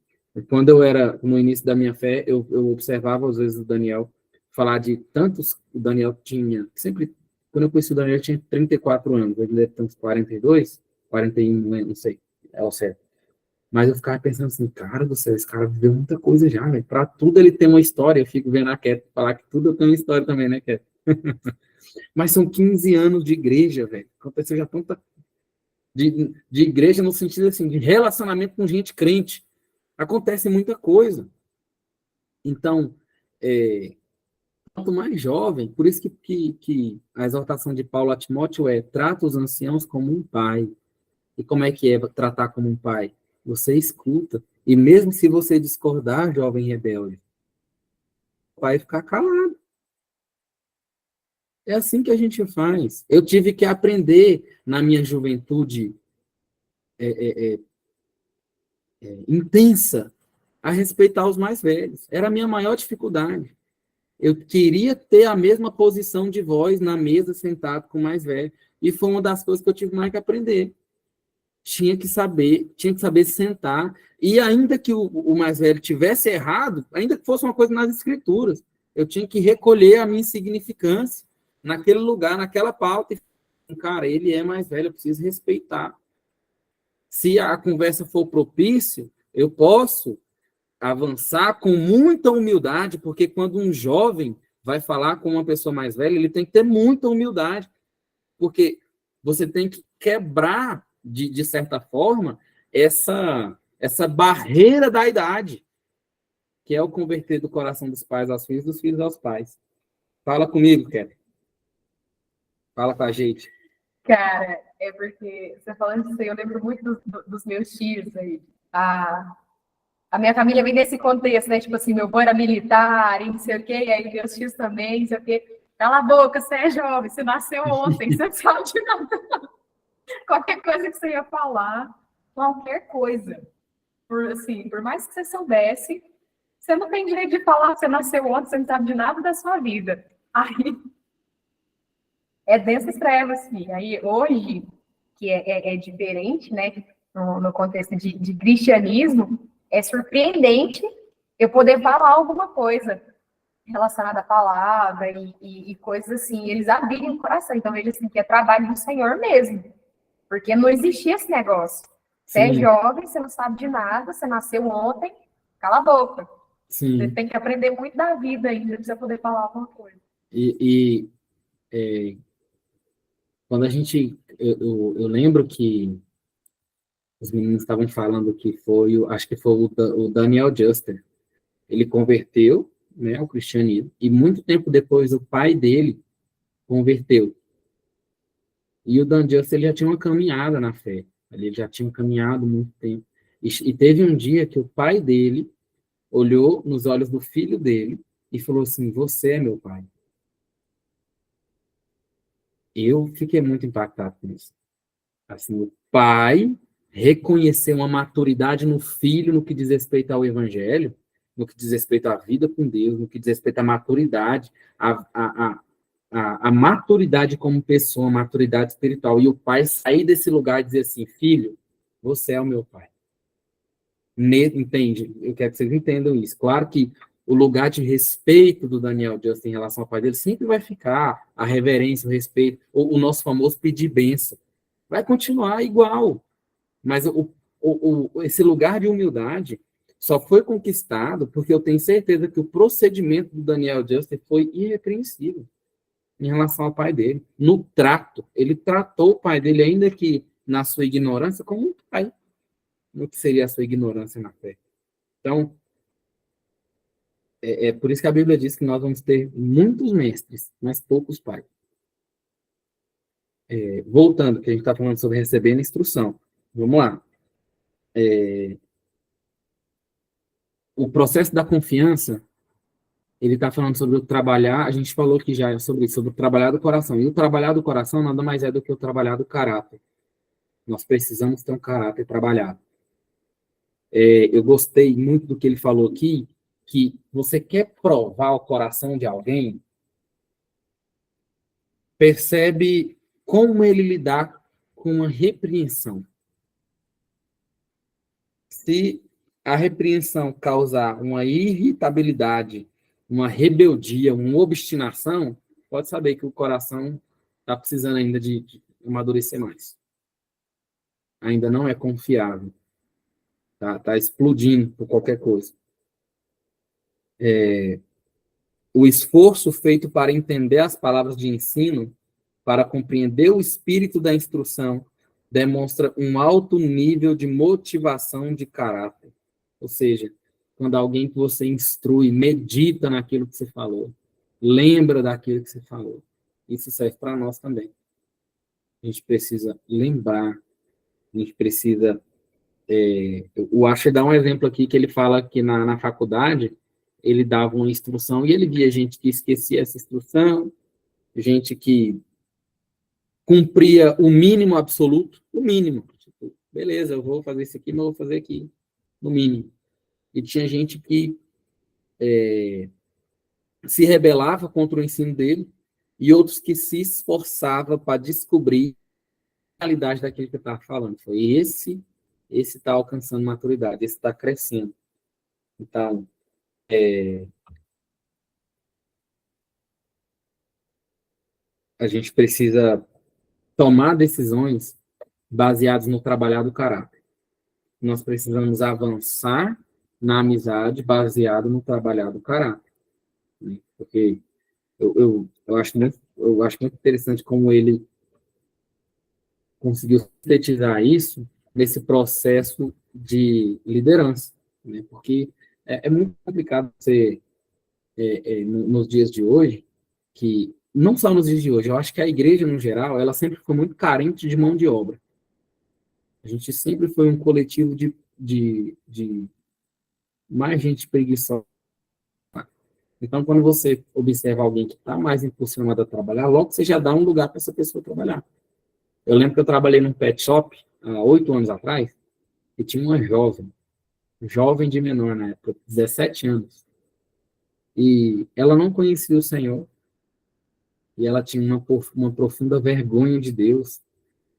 Quando eu era no início da minha fé, eu observava às vezes o Daniel falar de tantos. O Daniel tinha sempre, quando eu conheci o Daniel, ele tinha 34 anos, ele deve ter uns 42, 41, não sei, é o certo. Mas eu ficava pensando assim, cara do céu, esse cara viveu muita coisa já, velho. Pra tudo ele tem uma história. Eu fico vendo a Cat falar que tudo tem uma história também, né, Cat? Mas são 15 anos de igreja, velho. Aconteceu já tanta. De igreja no sentido assim, de relacionamento com gente crente. Acontece muita coisa. Então, quanto mais jovem, por isso que a exortação de Paulo a Timóteo é: trata os anciãos como um pai. E como é que é tratar como um pai? Você escuta. E mesmo se você discordar, jovem rebelde, o pai ficar calado. É assim que a gente faz. Eu tive que aprender na minha juventude intensa a respeitar os mais velhos. Era a minha maior dificuldade. Eu queria ter a mesma posição de voz na mesa, sentado com o mais velho. E foi uma das coisas que eu tive mais que aprender. Tinha que saber sentar, e ainda que o mais velho tivesse errado, ainda que fosse uma coisa nas escrituras, eu tinha que recolher a minha insignificância naquele lugar, naquela pauta, e, cara, ele é mais velho, eu preciso respeitar. Se a conversa for propício, eu posso avançar com muita humildade, porque quando um jovem vai falar com uma pessoa mais velha, ele tem que ter muita humildade, porque você tem que quebrar, de certa forma, essa barreira da idade, que é o converter do coração dos pais aos filhos, dos filhos aos pais. Fala comigo, Kelly. Fala com a gente. Cara, é porque você falando disso aí, eu lembro muito dos meus tios aí. A minha família vem desse contexto, né? Tipo assim, meu avô era militar, e não sei o quê, e aí meus tios também, não sei o quê. Cala a boca, você é jovem, você nasceu ontem, você não sabe de nada. Qualquer coisa que você ia falar, qualquer coisa. Por mais que você soubesse, você não tem direito de falar, você nasceu ontem, você não sabe de nada da sua vida. Aí, é dessas trevas, assim. Aí, hoje, que é diferente, né, no contexto de cristianismo, é surpreendente eu poder falar alguma coisa relacionada à palavra e coisas assim, eles abrirem o coração. Então, veja assim, que é trabalho do Senhor mesmo, porque não existia esse negócio. Você é jovem, você não sabe de nada, você nasceu ontem, cala a boca. Sim. Você tem que aprender muito da vida ainda para você poder falar alguma coisa. Quando a gente... Eu lembro que os meninos estavam falando que acho que foi o Daniel Juster. Ele converteu, né, ao cristianismo, e muito tempo depois o pai dele converteu. E o Dan Juster, ele já tinha uma caminhada na fé. Ele já tinha caminhado muito tempo. E teve um dia que o pai dele olhou nos olhos do filho dele e falou assim: você é meu pai. Eu fiquei muito impactado com isso. Assim, o pai reconhecer uma maturidade no filho no que diz respeito ao evangelho, no que diz respeito à vida com Deus, no que diz respeito à maturidade, a maturidade como pessoa, a maturidade espiritual. E o pai sair desse lugar e dizer assim: filho, você é o meu pai. Entende? Eu quero que vocês entendam isso. Claro que o lugar de respeito do Daniel Juster em relação ao pai dele sempre vai ficar, a reverência, o respeito, o nosso famoso pedir bênção. Vai continuar igual. Mas esse lugar de humildade só foi conquistado porque eu tenho certeza que o procedimento do Daniel Juster foi irrepreensível em relação ao pai dele. No trato, ele tratou o pai dele, ainda que na sua ignorância, como um pai. No que seria a sua ignorância na fé. Então, é por isso que a Bíblia diz que nós vamos ter muitos mestres, mas poucos pais. Voltando, que a gente está falando sobre recebendo instrução. Vamos lá. O processo da confiança, ele está falando sobre o trabalhar, a gente falou que já sobre isso, sobre o trabalhar do coração. E o trabalhar do coração nada mais é do que o trabalhar do caráter. Nós precisamos ter um caráter trabalhado. Eu gostei muito do que ele falou aqui, que você quer provar o coração de alguém, percebe como ele lidar com uma repreensão. Se a repreensão causar uma irritabilidade, uma rebeldia, uma obstinação, pode saber que o coração está precisando ainda de amadurecer mais. Ainda não é confiável. Tá explodindo por qualquer coisa. O esforço feito para entender as palavras de ensino, para compreender o espírito da instrução, demonstra um alto nível de motivação de caráter. Ou seja, quando alguém que você instrui, medita naquilo que você falou, lembra daquilo que você falou. Isso serve para nós também. A gente precisa lembrar, a gente precisa... o Asher dá um exemplo aqui, que ele fala que na faculdade, ele dava uma instrução e ele via gente que esquecia essa instrução, gente que cumpria o mínimo absoluto, o mínimo. Tipo, beleza, eu vou fazer isso aqui, mas eu vou fazer aqui, no mínimo. E tinha gente que se rebelava contra o ensino dele e outros que se esforçavam para descobrir a realidade daquilo que eu estava falando. Foi esse está alcançando maturidade, esse está crescendo. Então, a gente precisa tomar decisões baseadas no trabalhar do caráter. Nós precisamos avançar na amizade baseado no trabalhar do caráter. Né? Porque eu acho muito interessante como ele conseguiu sintetizar isso nesse processo de liderança. Né? Porque é muito complicado você, nos dias de hoje, que não só nos dias de hoje, eu acho que a igreja, no geral, ela sempre foi muito carente de mão de obra. A gente sempre foi um coletivo de mais gente preguiçosa. Então, quando você observa alguém que está mais impulsionado a trabalhar, logo você já dá um lugar para essa pessoa trabalhar. Eu lembro que eu trabalhei num pet shop, há 8 anos atrás, e tinha uma jovem de menor na época, 17 anos. E ela não conhecia o Senhor, e ela tinha uma profunda vergonha de Deus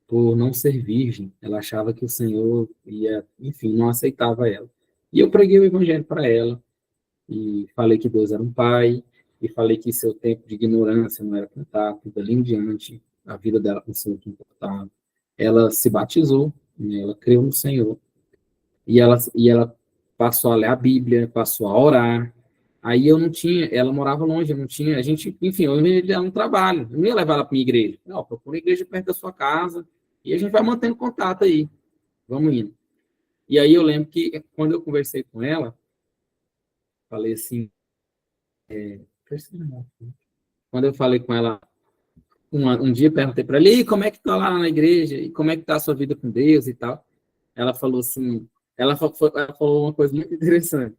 por não ser virgem. Ela achava que o Senhor ia, enfim, não aceitava ela. E eu preguei o evangelho para ela, e falei que Deus era um pai, e falei que seu tempo de ignorância não era contado, dali em diante, a vida dela com o Senhor que importava. Ela se batizou, né, ela creu no Senhor, e ela passou a ler a Bíblia, passou a orar. Aí eu não tinha, ela morava longe, eu não tinha, a gente, enfim, eu ia dar um trabalho, eu não ia levar ela para minha igreja. Não, procura uma igreja perto da sua casa, e a gente vai mantendo contato aí, vamos indo. E aí eu lembro que, quando eu conversei com ela, falei assim, quando eu falei com ela, um dia perguntei para ela, e como é que tá lá na igreja, e como é que tá a sua vida com Deus e tal. Ela falou assim, ela falou uma coisa muito interessante.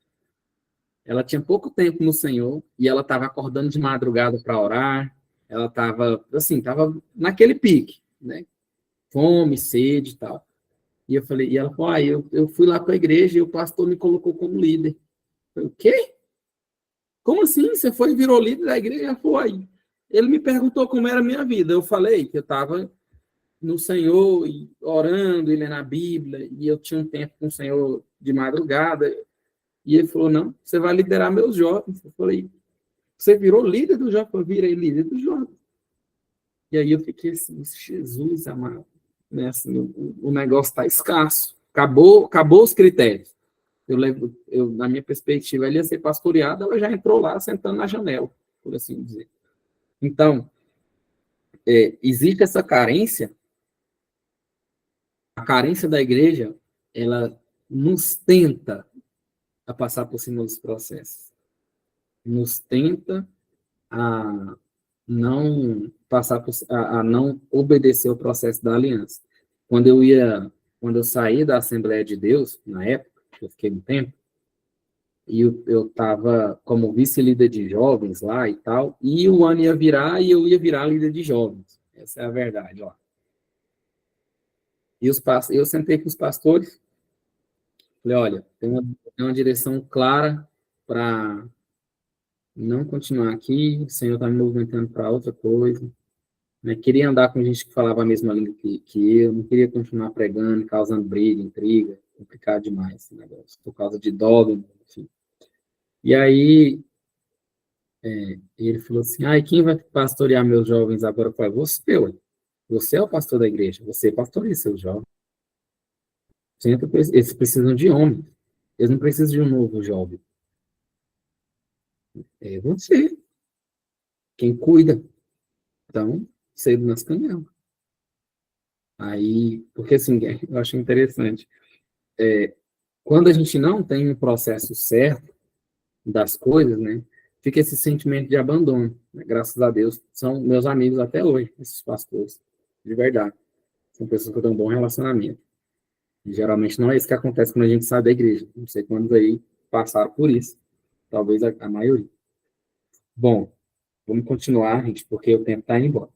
Ela tinha pouco tempo no Senhor, e ela estava acordando de madrugada para orar, ela estava, assim, estava naquele pique, né? Fome, sede e tal. E eu falei, e ela falou, eu fui lá para a igreja e o pastor me colocou como líder. Eu falei, o quê? Como assim? Você foi e virou líder da igreja? Ela falou, aí. Ele me perguntou como era a minha vida. Eu falei que eu estava no Senhor, e orando, e lendo a Bíblia, e eu tinha um tempo com o Senhor de madrugada. E ele falou, não, você vai liderar meus jovens. Eu falei, você virou líder do jovem? Eu virei líder do jovem. E aí eu fiquei assim, Jesus amado, né? Assim, o negócio está escasso. Acabou os critérios. Na minha perspectiva, ele ia ser pastoreado, ela já entrou lá, sentando na janela, por assim dizer. Então, existe essa carência, a carência da igreja, ela nos tenta a passar por cima dos processos, nos tenta a não passar a não obedecer o processo da aliança. Quando eu saí da Assembleia de Deus, na época, eu fiquei um tempo, e eu estava como vice-líder de jovens lá e tal, e o ano ia virar e eu ia virar líder de jovens. Essa é a verdade, ó. E eu sentei com os pastores, falei, olha, tem uma direção clara para não continuar aqui, o Senhor está me movimentando para outra coisa. Né? Queria andar com gente que falava a mesma língua que eu, não queria continuar pregando, causando briga, intriga, complicado demais esse negócio, por causa de dogma, enfim. E aí, ele falou assim, e quem vai pastorear meus jovens agora? Eu falei, você é o pastor da igreja, você pastoreia seus jovens. Eles precisam de homens, eles não precisam de um novo jovem. É você, quem cuida. Então, cedo nas caminhamos. Aí, porque assim, eu acho interessante, quando a gente não tem um processo certo das coisas, né, fica esse sentimento de abandono, né? Graças a Deus, são meus amigos até hoje, esses pastores, de verdade. São pessoas que eu tenho um bom relacionamento. E, geralmente não é isso que acontece quando a gente sai da igreja. Não sei quantos aí passaram por isso. Talvez a maioria. Bom, vamos continuar, gente, porque o tempo está indo embora.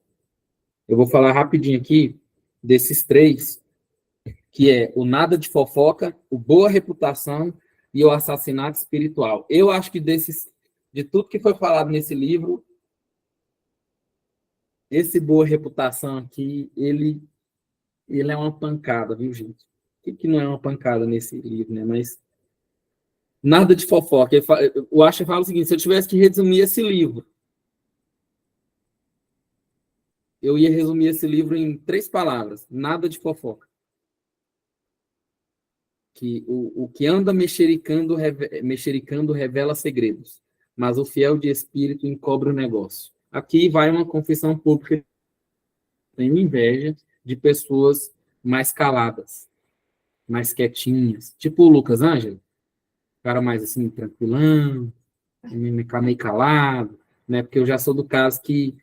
Eu vou falar rapidinho aqui desses 3, que é o nada de fofoca, o boa reputação e o assassinato espiritual. Eu acho que de tudo que foi falado nesse livro, esse boa reputação aqui, ele é uma pancada, viu, gente? O que não é uma pancada nesse livro, né? Mas nada de fofoca. O Asher fala o seguinte, se eu tivesse que resumir esse livro, eu ia resumir esse livro em 3 palavras. Nada de fofoca. Que o que anda mexericando revela segredos, mas o fiel de espírito encobre o negócio. Aqui vai uma confissão pública. Tenho inveja de pessoas mais caladas, mais quietinhas. Tipo o Lucas Ângelo, cara mais assim, tranquilão, meio calado, né? Porque eu já sou do caso que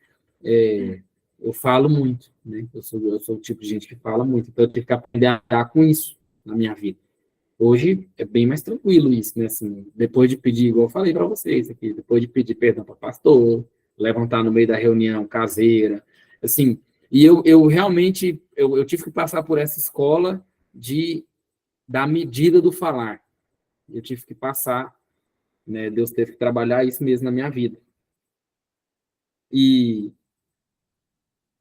eu falo muito, né? Eu sou o tipo de gente que fala muito, então eu tenho que aprender a lidar com isso na minha vida. Hoje é bem mais tranquilo isso, né? Assim, depois de pedir, igual eu falei para vocês aqui, depois de pedir perdão para o pastor, levantar no meio da reunião caseira, assim, e eu realmente, eu tive que passar por essa escola da medida do falar. Eu tive que passar, né? Deus teve que trabalhar isso mesmo na minha vida. E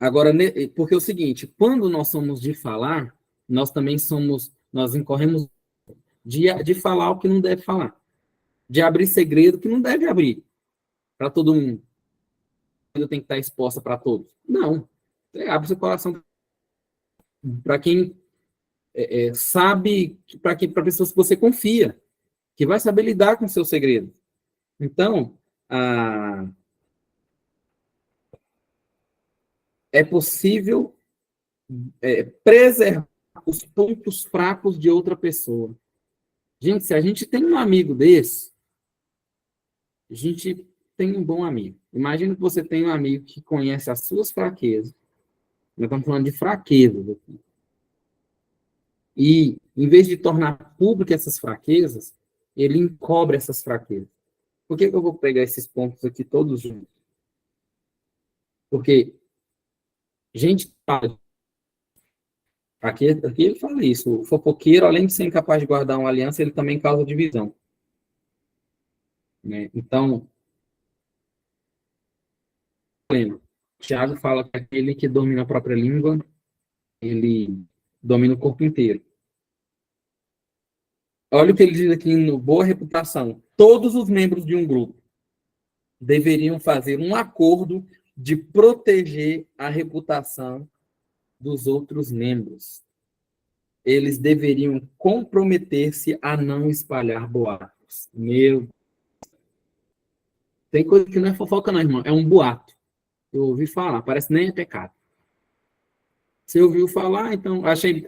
agora, porque é o seguinte, quando nós somos de falar, nós incorremos de falar o que não deve falar, de abrir segredo que não deve abrir para todo mundo. Eu tenho que estar exposta para todos. Não. Você abre seu coração para quem sabe, para pessoas que você confia, que vai saber lidar com o seu segredo. Então, é possível preservar os pontos fracos de outra pessoa. Gente, se a gente tem um amigo desse, a gente tem um bom amigo. Imagina que você tem um amigo que conhece as suas fraquezas. Nós estamos falando de fraquezas aqui. E, em vez de tornar pública essas fraquezas, ele encobre essas fraquezas. Por que eu vou pegar esses pontos aqui todos juntos? Porque gente fala. Aqui ele fala isso. O fofoqueiro, além de ser incapaz de guardar uma aliança, ele também causa divisão. Né? Então, Tiago fala que aquele que domina a própria língua, ele domina o corpo inteiro. Olha o que ele diz aqui no Boa Reputação. Todos os membros de um grupo deveriam fazer um acordo de proteger a reputação dos outros membros. Eles deveriam comprometer-se a não espalhar boatos. Tem coisa que não é fofoca, não, irmão. É um boato. Eu ouvi falar, parece nem é pecado. Você ouviu falar, então achei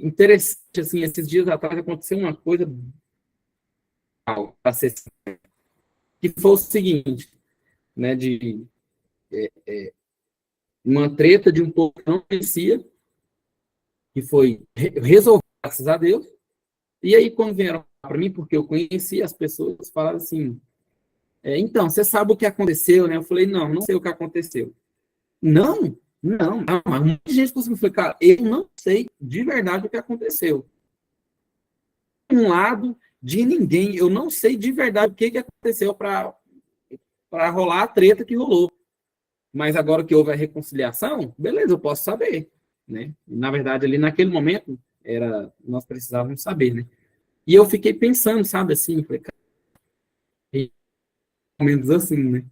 interessante, assim, esses dias atrás aconteceu uma coisa que foi o seguinte, né, de uma treta de um povo que não conhecia, que foi resolvido, graças a Deus, e aí quando vieram para mim, porque eu conhecia as pessoas, falaram assim, então, você sabe o que aconteceu, né? Eu falei, não sei o que aconteceu. Não? Não, mas muita gente conseguiu. Eu falei, cara, eu não sei de verdade o que aconteceu. Um lado de ninguém, eu não sei de verdade o que aconteceu para rolar a treta que rolou. Mas agora que houve a reconciliação, beleza, eu posso saber, né? Na verdade, ali naquele momento, nós precisávamos saber, né? E eu fiquei pensando, sabe, assim, falei, cara, menos assim, né?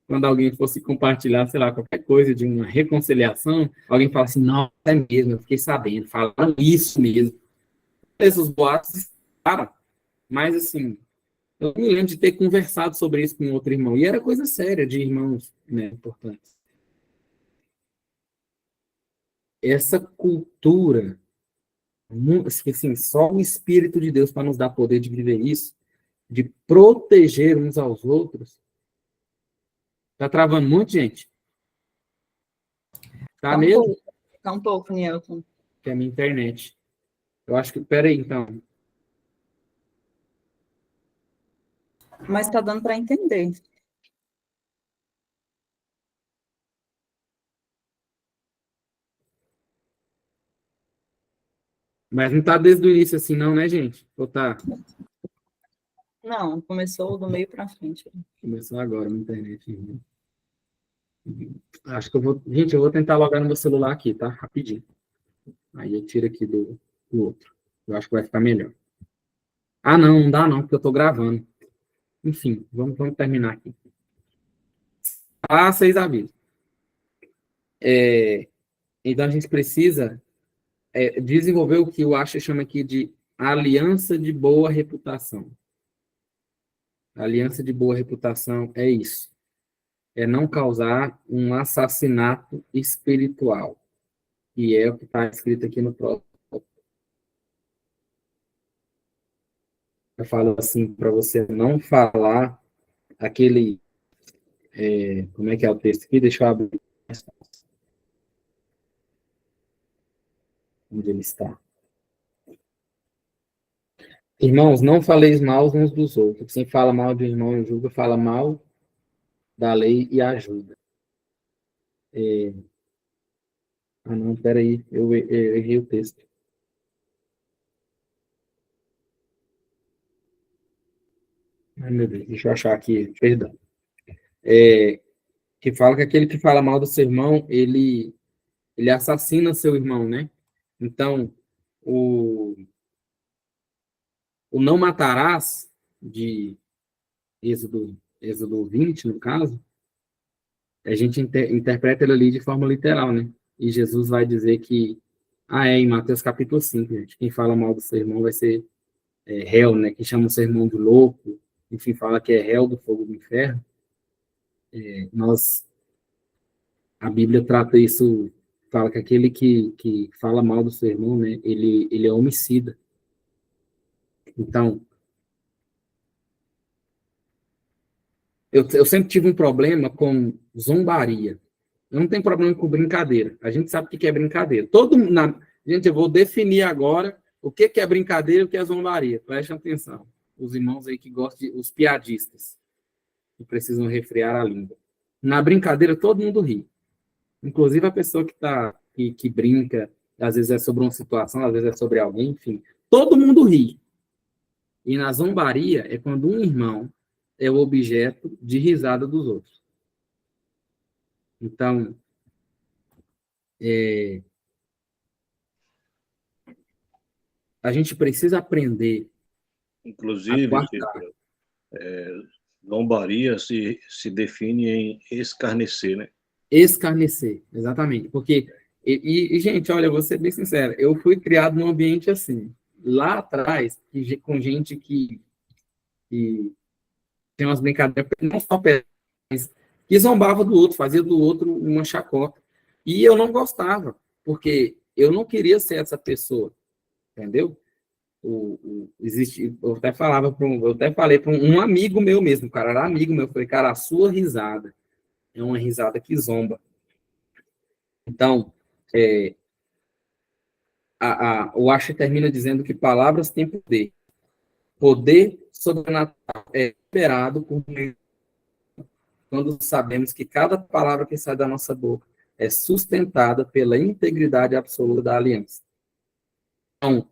Quando alguém fosse compartilhar, sei lá, qualquer coisa de uma reconciliação, alguém fala assim, não, é mesmo, eu fiquei sabendo, falaram isso mesmo. Esses boatos, cara, mas assim, eu me lembro de ter conversado sobre isso com outro irmão, e era coisa séria de irmãos, né, importantes. Essa cultura, assim, só o Espírito de Deus para nos dar poder de viver isso, de proteger uns aos outros, tá travando muito, gente. Tá mesmo? Tá um pouco, Nielton. Que é a minha internet. Eu acho que, peraí, então. Mas tá dando para entender. Mas não tá desde o início assim, não, né, gente? Ou tá? Não, começou do meio para frente. Começou agora na internet. Acho que eu vou. Gente, eu vou tentar logar no meu celular aqui, tá? Rapidinho. Aí eu tiro aqui do outro. Eu acho que vai ficar melhor. Ah, não dá não, porque eu tô gravando. Enfim, vamos terminar aqui. Ah, 6 avisos. Então a gente precisa desenvolver o que o Asher chama aqui de aliança de boa reputação. A aliança de boa reputação é isso. É não causar um assassinato espiritual. E é o que está escrito aqui no próximo. Eu falo assim, para você não falar aquele... como é que é o texto aqui? Deixa eu abrir. Onde ele está. Irmãos, não faleis mal uns dos outros. Quem fala mal de um irmão e julga, fala mal da lei e ajuda. Ah, não, peraí, eu errei o texto. Ai, meu Deus, deixa eu achar aqui, perdão. Que fala que aquele que fala mal do seu irmão, ele assassina seu irmão, né? Então, o não matarás, de Êxodo 20, no caso, a gente interpreta ele ali de forma literal, né? E Jesus vai dizer que, em Mateus capítulo 5, gente, quem fala mal do seu irmão vai ser réu, né? Quem chama o seu irmão de louco, enfim, fala que é réu do fogo do inferno. A Bíblia trata isso, fala que aquele que fala mal do seu irmão, né? Ele é homicida. Então, eu sempre tive um problema com zombaria. Eu não tenho problema com brincadeira. A gente sabe o que é brincadeira. Gente, eu vou definir agora o que é brincadeira e o que é zombaria. Prestem atenção. Os irmãos aí que gostam, os piadistas, que precisam refrear a língua. Na brincadeira, todo mundo ri. Inclusive a pessoa que brinca, às vezes é sobre uma situação, às vezes é sobre alguém, enfim. Todo mundo ri. E na zombaria é quando um irmão é o objeto de risada dos outros. Então, a gente precisa aprender Inclusive, zombaria se define em escarnecer, né? escarnecer, exatamente. Porque, gente, olha, eu vou ser bem sincero, eu fui criado num ambiente assim, lá atrás, com gente que tem umas brincadeiras, não só mas que zombava do outro, fazia do outro uma chacota. E eu não gostava, porque eu não queria ser essa pessoa, entendeu? Eu até falei para um amigo meu mesmo, cara, era amigo meu, eu falei, cara, a sua risada é uma risada que zomba. Então, o Asher termina dizendo que palavras têm poder. Poder sobrenatural é liberado quando sabemos que cada palavra que sai da nossa boca é sustentada pela integridade absoluta da aliança. Então,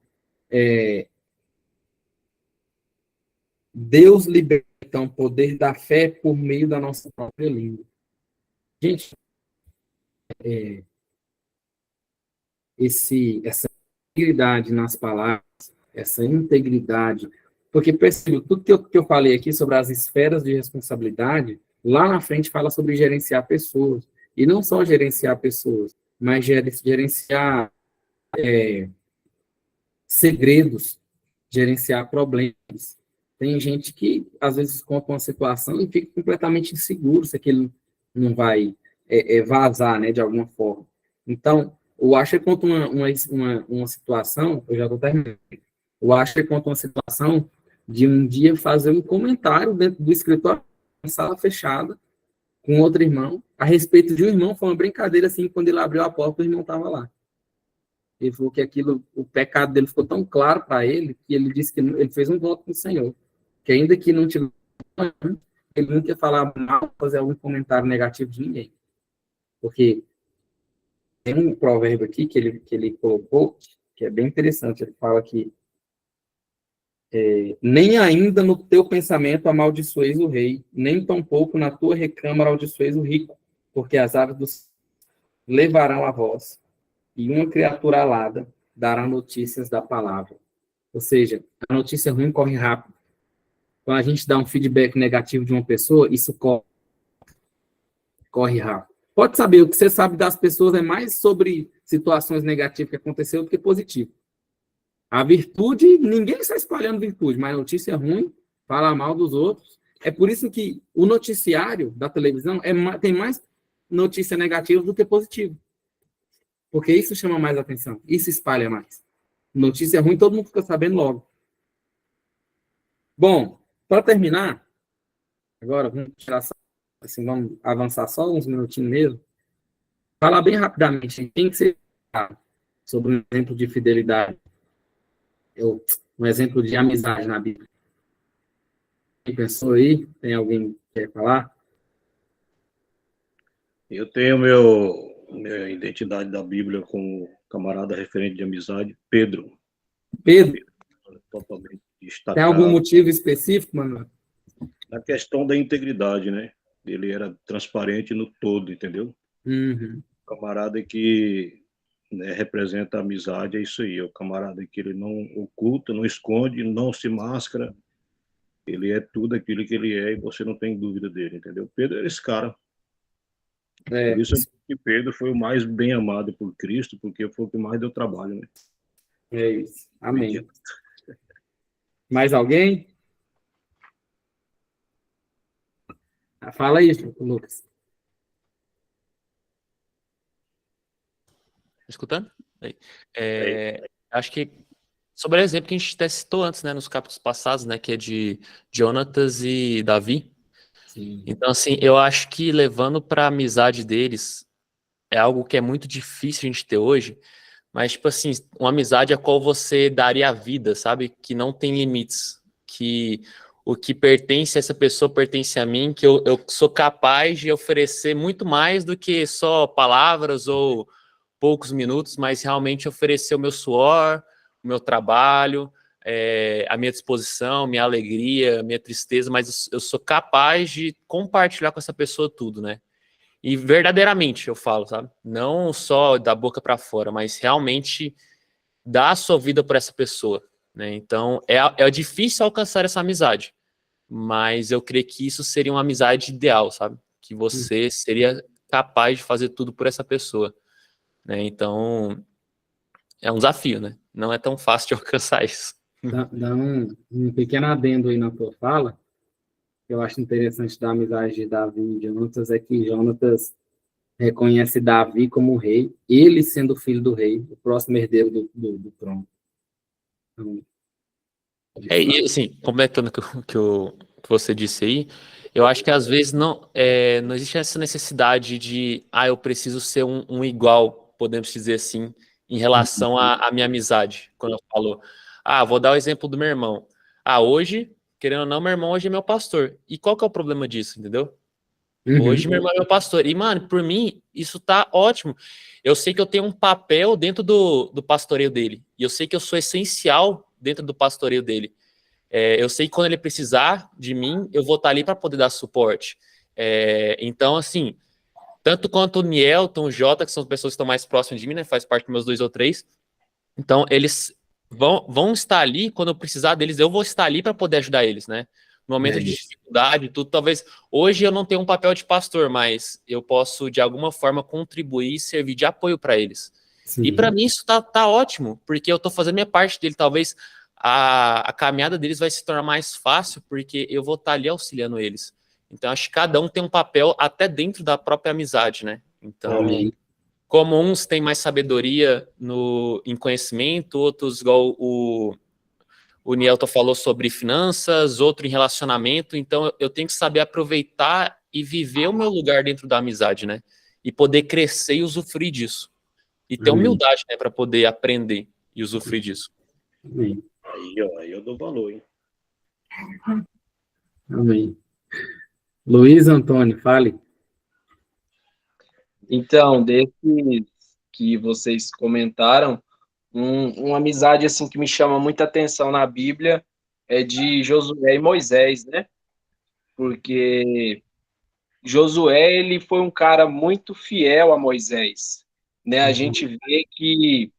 Deus liberta então, o poder da fé por meio da nossa própria língua. Gente, essa integridade nas palavras, essa integridade, porque percebe, tudo que eu falei aqui sobre as esferas de responsabilidade, lá na frente fala sobre gerenciar pessoas, e não só gerenciar pessoas, mas gerenciar segredos, gerenciar problemas. Tem gente que, às vezes, conta uma situação e fica completamente inseguro se aquele não vai vazar, né, de alguma forma. Então, o Asher conta uma situação, eu já estou terminando, o Asher conta uma situação de um dia fazer um comentário dentro do escritório, em sala fechada, com outro irmão, a respeito de um irmão, foi uma brincadeira assim, quando ele abriu a porta, o irmão estava lá. Ele falou que o pecado dele ficou tão claro para ele, que ele disse que ele fez um voto com o Senhor, que ainda que não tivesse, ele nunca ia falar mal, fazer algum comentário negativo de ninguém. Porque tem um provérbio aqui que ele colocou, que é bem interessante, ele fala que nem ainda no teu pensamento amaldiçoeis o rei, nem tampouco na tua recâmara amaldiçoeis o rico, porque as aves dos levarão a voz, e uma criatura alada dará notícias da palavra. Ou seja, a notícia ruim corre rápido. Quando a gente dá um feedback negativo de uma pessoa, isso corre rápido. Pode saber, o que você sabe das pessoas é mais sobre situações negativas que aconteceu do que positivo. A virtude, ninguém está espalhando virtude, mas notícia ruim, fala mal dos outros. É por isso que o noticiário da televisão tem mais notícia negativa do que positiva. Porque isso chama mais atenção, isso espalha mais. Notícia ruim, todo mundo fica sabendo logo. Bom, para terminar, agora vamos avançar só uns minutinhos mesmo. Falar bem rapidamente quem que você fala sobre um exemplo de fidelidade, um exemplo de amizade na Bíblia. Quem pensou aí? Tem alguém que quer falar? Eu tenho minha identidade da Bíblia como camarada referente de amizade, Pedro. Pedro, Totalmente tem destacado. algum motivo específico, Manuel? Na questão da integridade, né? Ele era transparente no todo, entendeu? Uhum. O camarada que representa a amizade é isso aí. É o camarada que ele não oculta, não esconde, não se mascara. Ele é tudo aquilo que ele é e você não tem dúvida dele, entendeu? Pedro era esse cara. Por isso que Pedro foi o mais bem amado por Cristo, porque foi o que mais deu trabalho, né? É isso. Amém. Mais alguém? Fala aí, Lucas. Escutando? Acho que sobre o exemplo que a gente até citou antes, né, nos capítulos passados, né, que é de Jonatas e Davi. Sim. Então, assim, eu acho que levando para a amizade deles é algo que é muito difícil a gente ter hoje, mas, tipo assim, uma amizade a qual você daria a vida, sabe? Que não tem limites, que o que pertence a essa pessoa pertence a mim, que eu sou capaz de oferecer muito mais do que só palavras ou poucos minutos, mas realmente oferecer o meu suor, o meu trabalho, a minha disposição, minha alegria, minha tristeza, mas eu sou capaz de compartilhar com essa pessoa tudo, né? E verdadeiramente eu falo, sabe? Não só da boca para fora, mas realmente dar a sua vida por essa pessoa, né? Então é difícil alcançar essa amizade, mas eu creio que isso seria uma amizade ideal, sabe? Que você seria capaz de fazer tudo por essa pessoa, né? Então é um desafio, né? Não é tão fácil de alcançar isso. Dá um pequeno adendo aí na tua fala, que eu acho interessante da amizade de Davi e Jonatas, é que Jonatas reconhece Davi como rei, ele sendo filho do rei, o próximo herdeiro do trono. Então, E assim, completando o que você disse aí, eu acho que às vezes não existe essa necessidade de, eu preciso ser um igual, podemos dizer assim, em relação à minha amizade. Quando eu falo, vou dar o exemplo do meu irmão. Hoje, querendo ou não, meu irmão hoje é meu pastor. E qual que é o problema disso, entendeu? Hoje, meu irmão é meu pastor. E, mano, por mim, isso tá ótimo. Eu sei que eu tenho um papel dentro do pastoreio dele. E eu sei que eu sou essencial dentro do pastoreio dele. Eu sei que quando ele precisar de mim, eu vou estar ali para poder dar suporte. Então, assim, tanto quanto o Nielton, o Jota, que são as pessoas que estão mais próximas de mim, né? Faz parte dos meus 2 ou 3. Então, eles vão estar ali, quando eu precisar deles, eu vou estar ali para poder ajudar eles, né? No momento de dificuldade, tudo, talvez. Hoje eu não tenho um papel de pastor, mas eu posso, de alguma forma, contribuir e servir de apoio para eles. Sim. E para mim isso tá ótimo, porque eu tô fazendo minha parte dele. Talvez a caminhada deles vai se tornar mais fácil, porque eu vou estar ali auxiliando eles. Então, acho que cada um tem um papel até dentro da própria amizade, né? Então, Amém. como uns têm mais sabedoria em conhecimento, outros, igual o Nielton falou sobre finanças, outro em relacionamento. Então, eu tenho que saber aproveitar e viver o meu lugar dentro da amizade, né? E poder crescer e usufruir disso. E ter Amém. humildade, né, para poder aprender e usufruir disso. Amém. Aí, ó, aí eu dou valor, hein? Amém. Luiz Antônio, fale. Então, desde que vocês comentaram, uma amizade assim que me chama muita atenção na Bíblia é de Josué e Moisés, né? Porque Josué, ele foi um cara muito fiel a Moisés, né? A gente vê que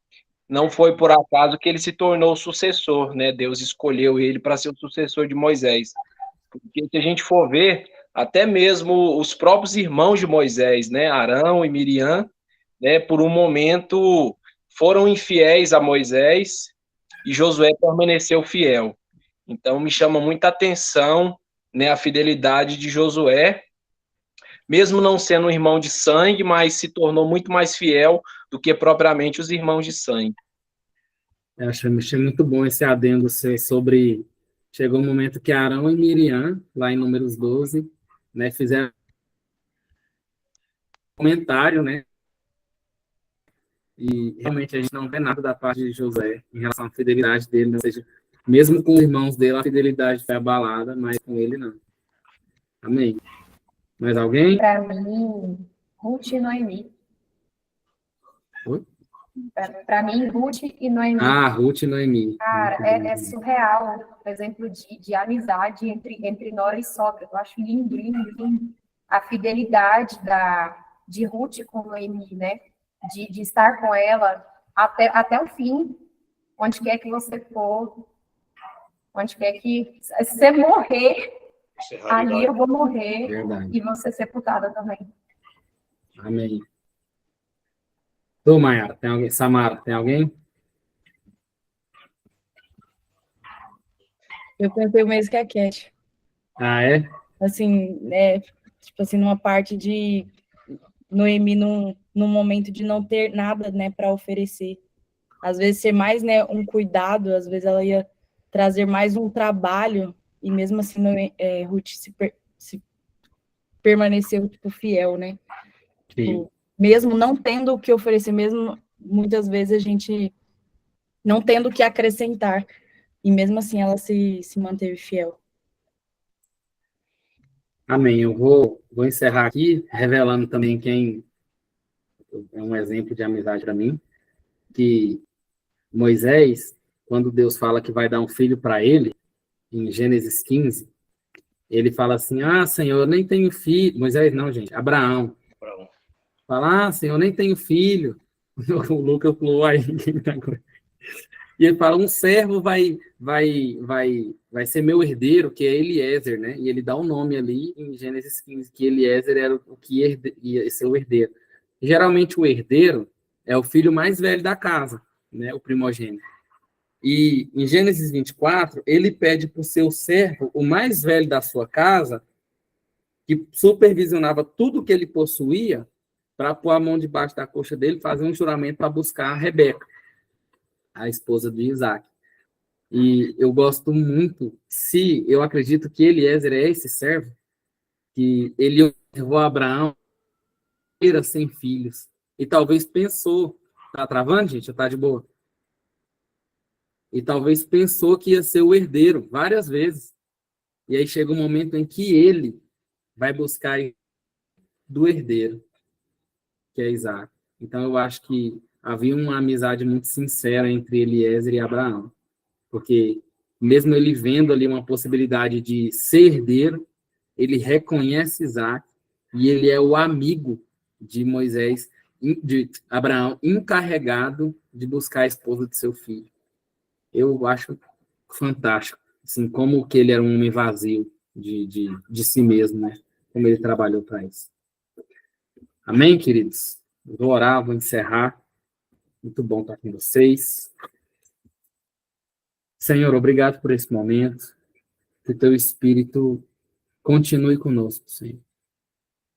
não foi por acaso que ele se tornou o sucessor, né? Deus escolheu ele para ser o sucessor de Moisés. Porque se a gente for ver, até mesmo os próprios irmãos de Moisés, né? Arão e Miriam, né? Por um momento foram infiéis a Moisés e Josué permaneceu fiel. Então me chama muita atenção, né? A fidelidade de Josué, mesmo não sendo um irmão de sangue, mas se tornou muito mais fiel do que propriamente os irmãos de sangue. Eu achei muito bom esse adendo seu sobre... Chegou um momento que Arão e Miriam, lá em Números 12, né, fizeram um comentário, né? E realmente a gente não vê nada da parte de José em relação à fidelidade dele, né? Ou seja, mesmo com os irmãos dele, a fidelidade foi abalada, mas com ele não. Amém. Mais alguém? Para mim, Ruth e Noemi. Oi? Para mim, Ruth e Noemi. Ah, Ruth e Noemi. Cara, é surreal, por exemplo, de amizade entre nora e sogra. Eu acho lindo, lindo, lindo. A fidelidade de Ruth com Noemi, né? De estar com ela até o fim, onde quer que você for, onde quer que... Se você morrer, ali eu vou morrer. Verdade. E você sepultada também. Amém. Tô, Mayara, tem alguém? Samara, tem alguém? Eu pensei o mesmo que a Cat. Ah, é? Assim, tipo assim, numa parte de Noemi num momento de não ter nada, né, para oferecer. Às vezes ser mais, né, um cuidado, às vezes ela ia trazer mais um trabalho, e mesmo assim Ruth se permaneceu, tipo, fiel, né? Tipo, mesmo não tendo o que oferecer, mesmo muitas vezes a gente não tendo o que acrescentar, e mesmo assim ela se manteve fiel. Amém. Eu vou encerrar aqui, revelando também quem é um exemplo de amizade para mim, que Moisés, quando Deus fala que vai dar um filho para ele, em Gênesis 15, ele fala assim, Senhor, eu nem tenho filho. Moisés não, gente, Abraão. Fala, Senhor, eu nem tenho filho. O Lucas pulou aí. E ele fala, um servo vai ser meu herdeiro, que é Eliezer, né? E ele dá um nome ali em Gênesis 15, que Eliezer era o que ia ser o herdeiro. Geralmente o herdeiro é o filho mais velho da casa, né? O primogênito. E em Gênesis 24, ele pede para o seu servo, o mais velho da sua casa, que supervisionava tudo que ele possuía, para pôr a mão debaixo da coxa dele, fazer um juramento para buscar a Rebeca, a esposa de Isaac. E eu gosto muito, eu acredito que Eliezer é esse servo, que ele levou Abraão sem filhos. E talvez pensou, tá travando, gente? Ou tá de boa? E talvez pensou que ia ser o herdeiro várias vezes. E aí chega um momento em que ele vai buscar do herdeiro, que é Isaac. Então, eu acho que havia uma amizade muito sincera entre Eliezer e Abraão, porque mesmo ele vendo ali uma possibilidade de ser herdeiro, ele reconhece Isaac e ele é o amigo de Moisés, de Abraão, encarregado de buscar a esposa de seu filho. Eu acho fantástico, assim, como que ele era um homem vazio de si mesmo, né? Como ele trabalhou para isso. Amém, queridos? Vou orar, vou encerrar. Muito bom estar com vocês. Senhor, obrigado por esse momento. Que o teu Espírito continue conosco, Senhor.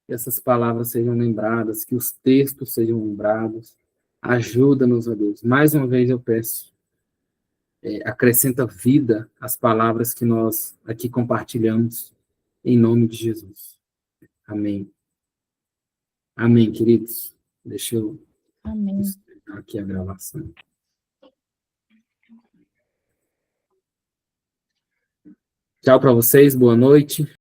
Que essas palavras sejam lembradas, que os textos sejam lembrados. Ajuda-nos, ó Deus. Mais uma vez eu peço, acrescenta vida às palavras que nós aqui compartilhamos, em nome de Jesus. Amém. Amém, queridos. Deixa eu Amém. encerrar aqui a gravação. Tchau para vocês, boa noite.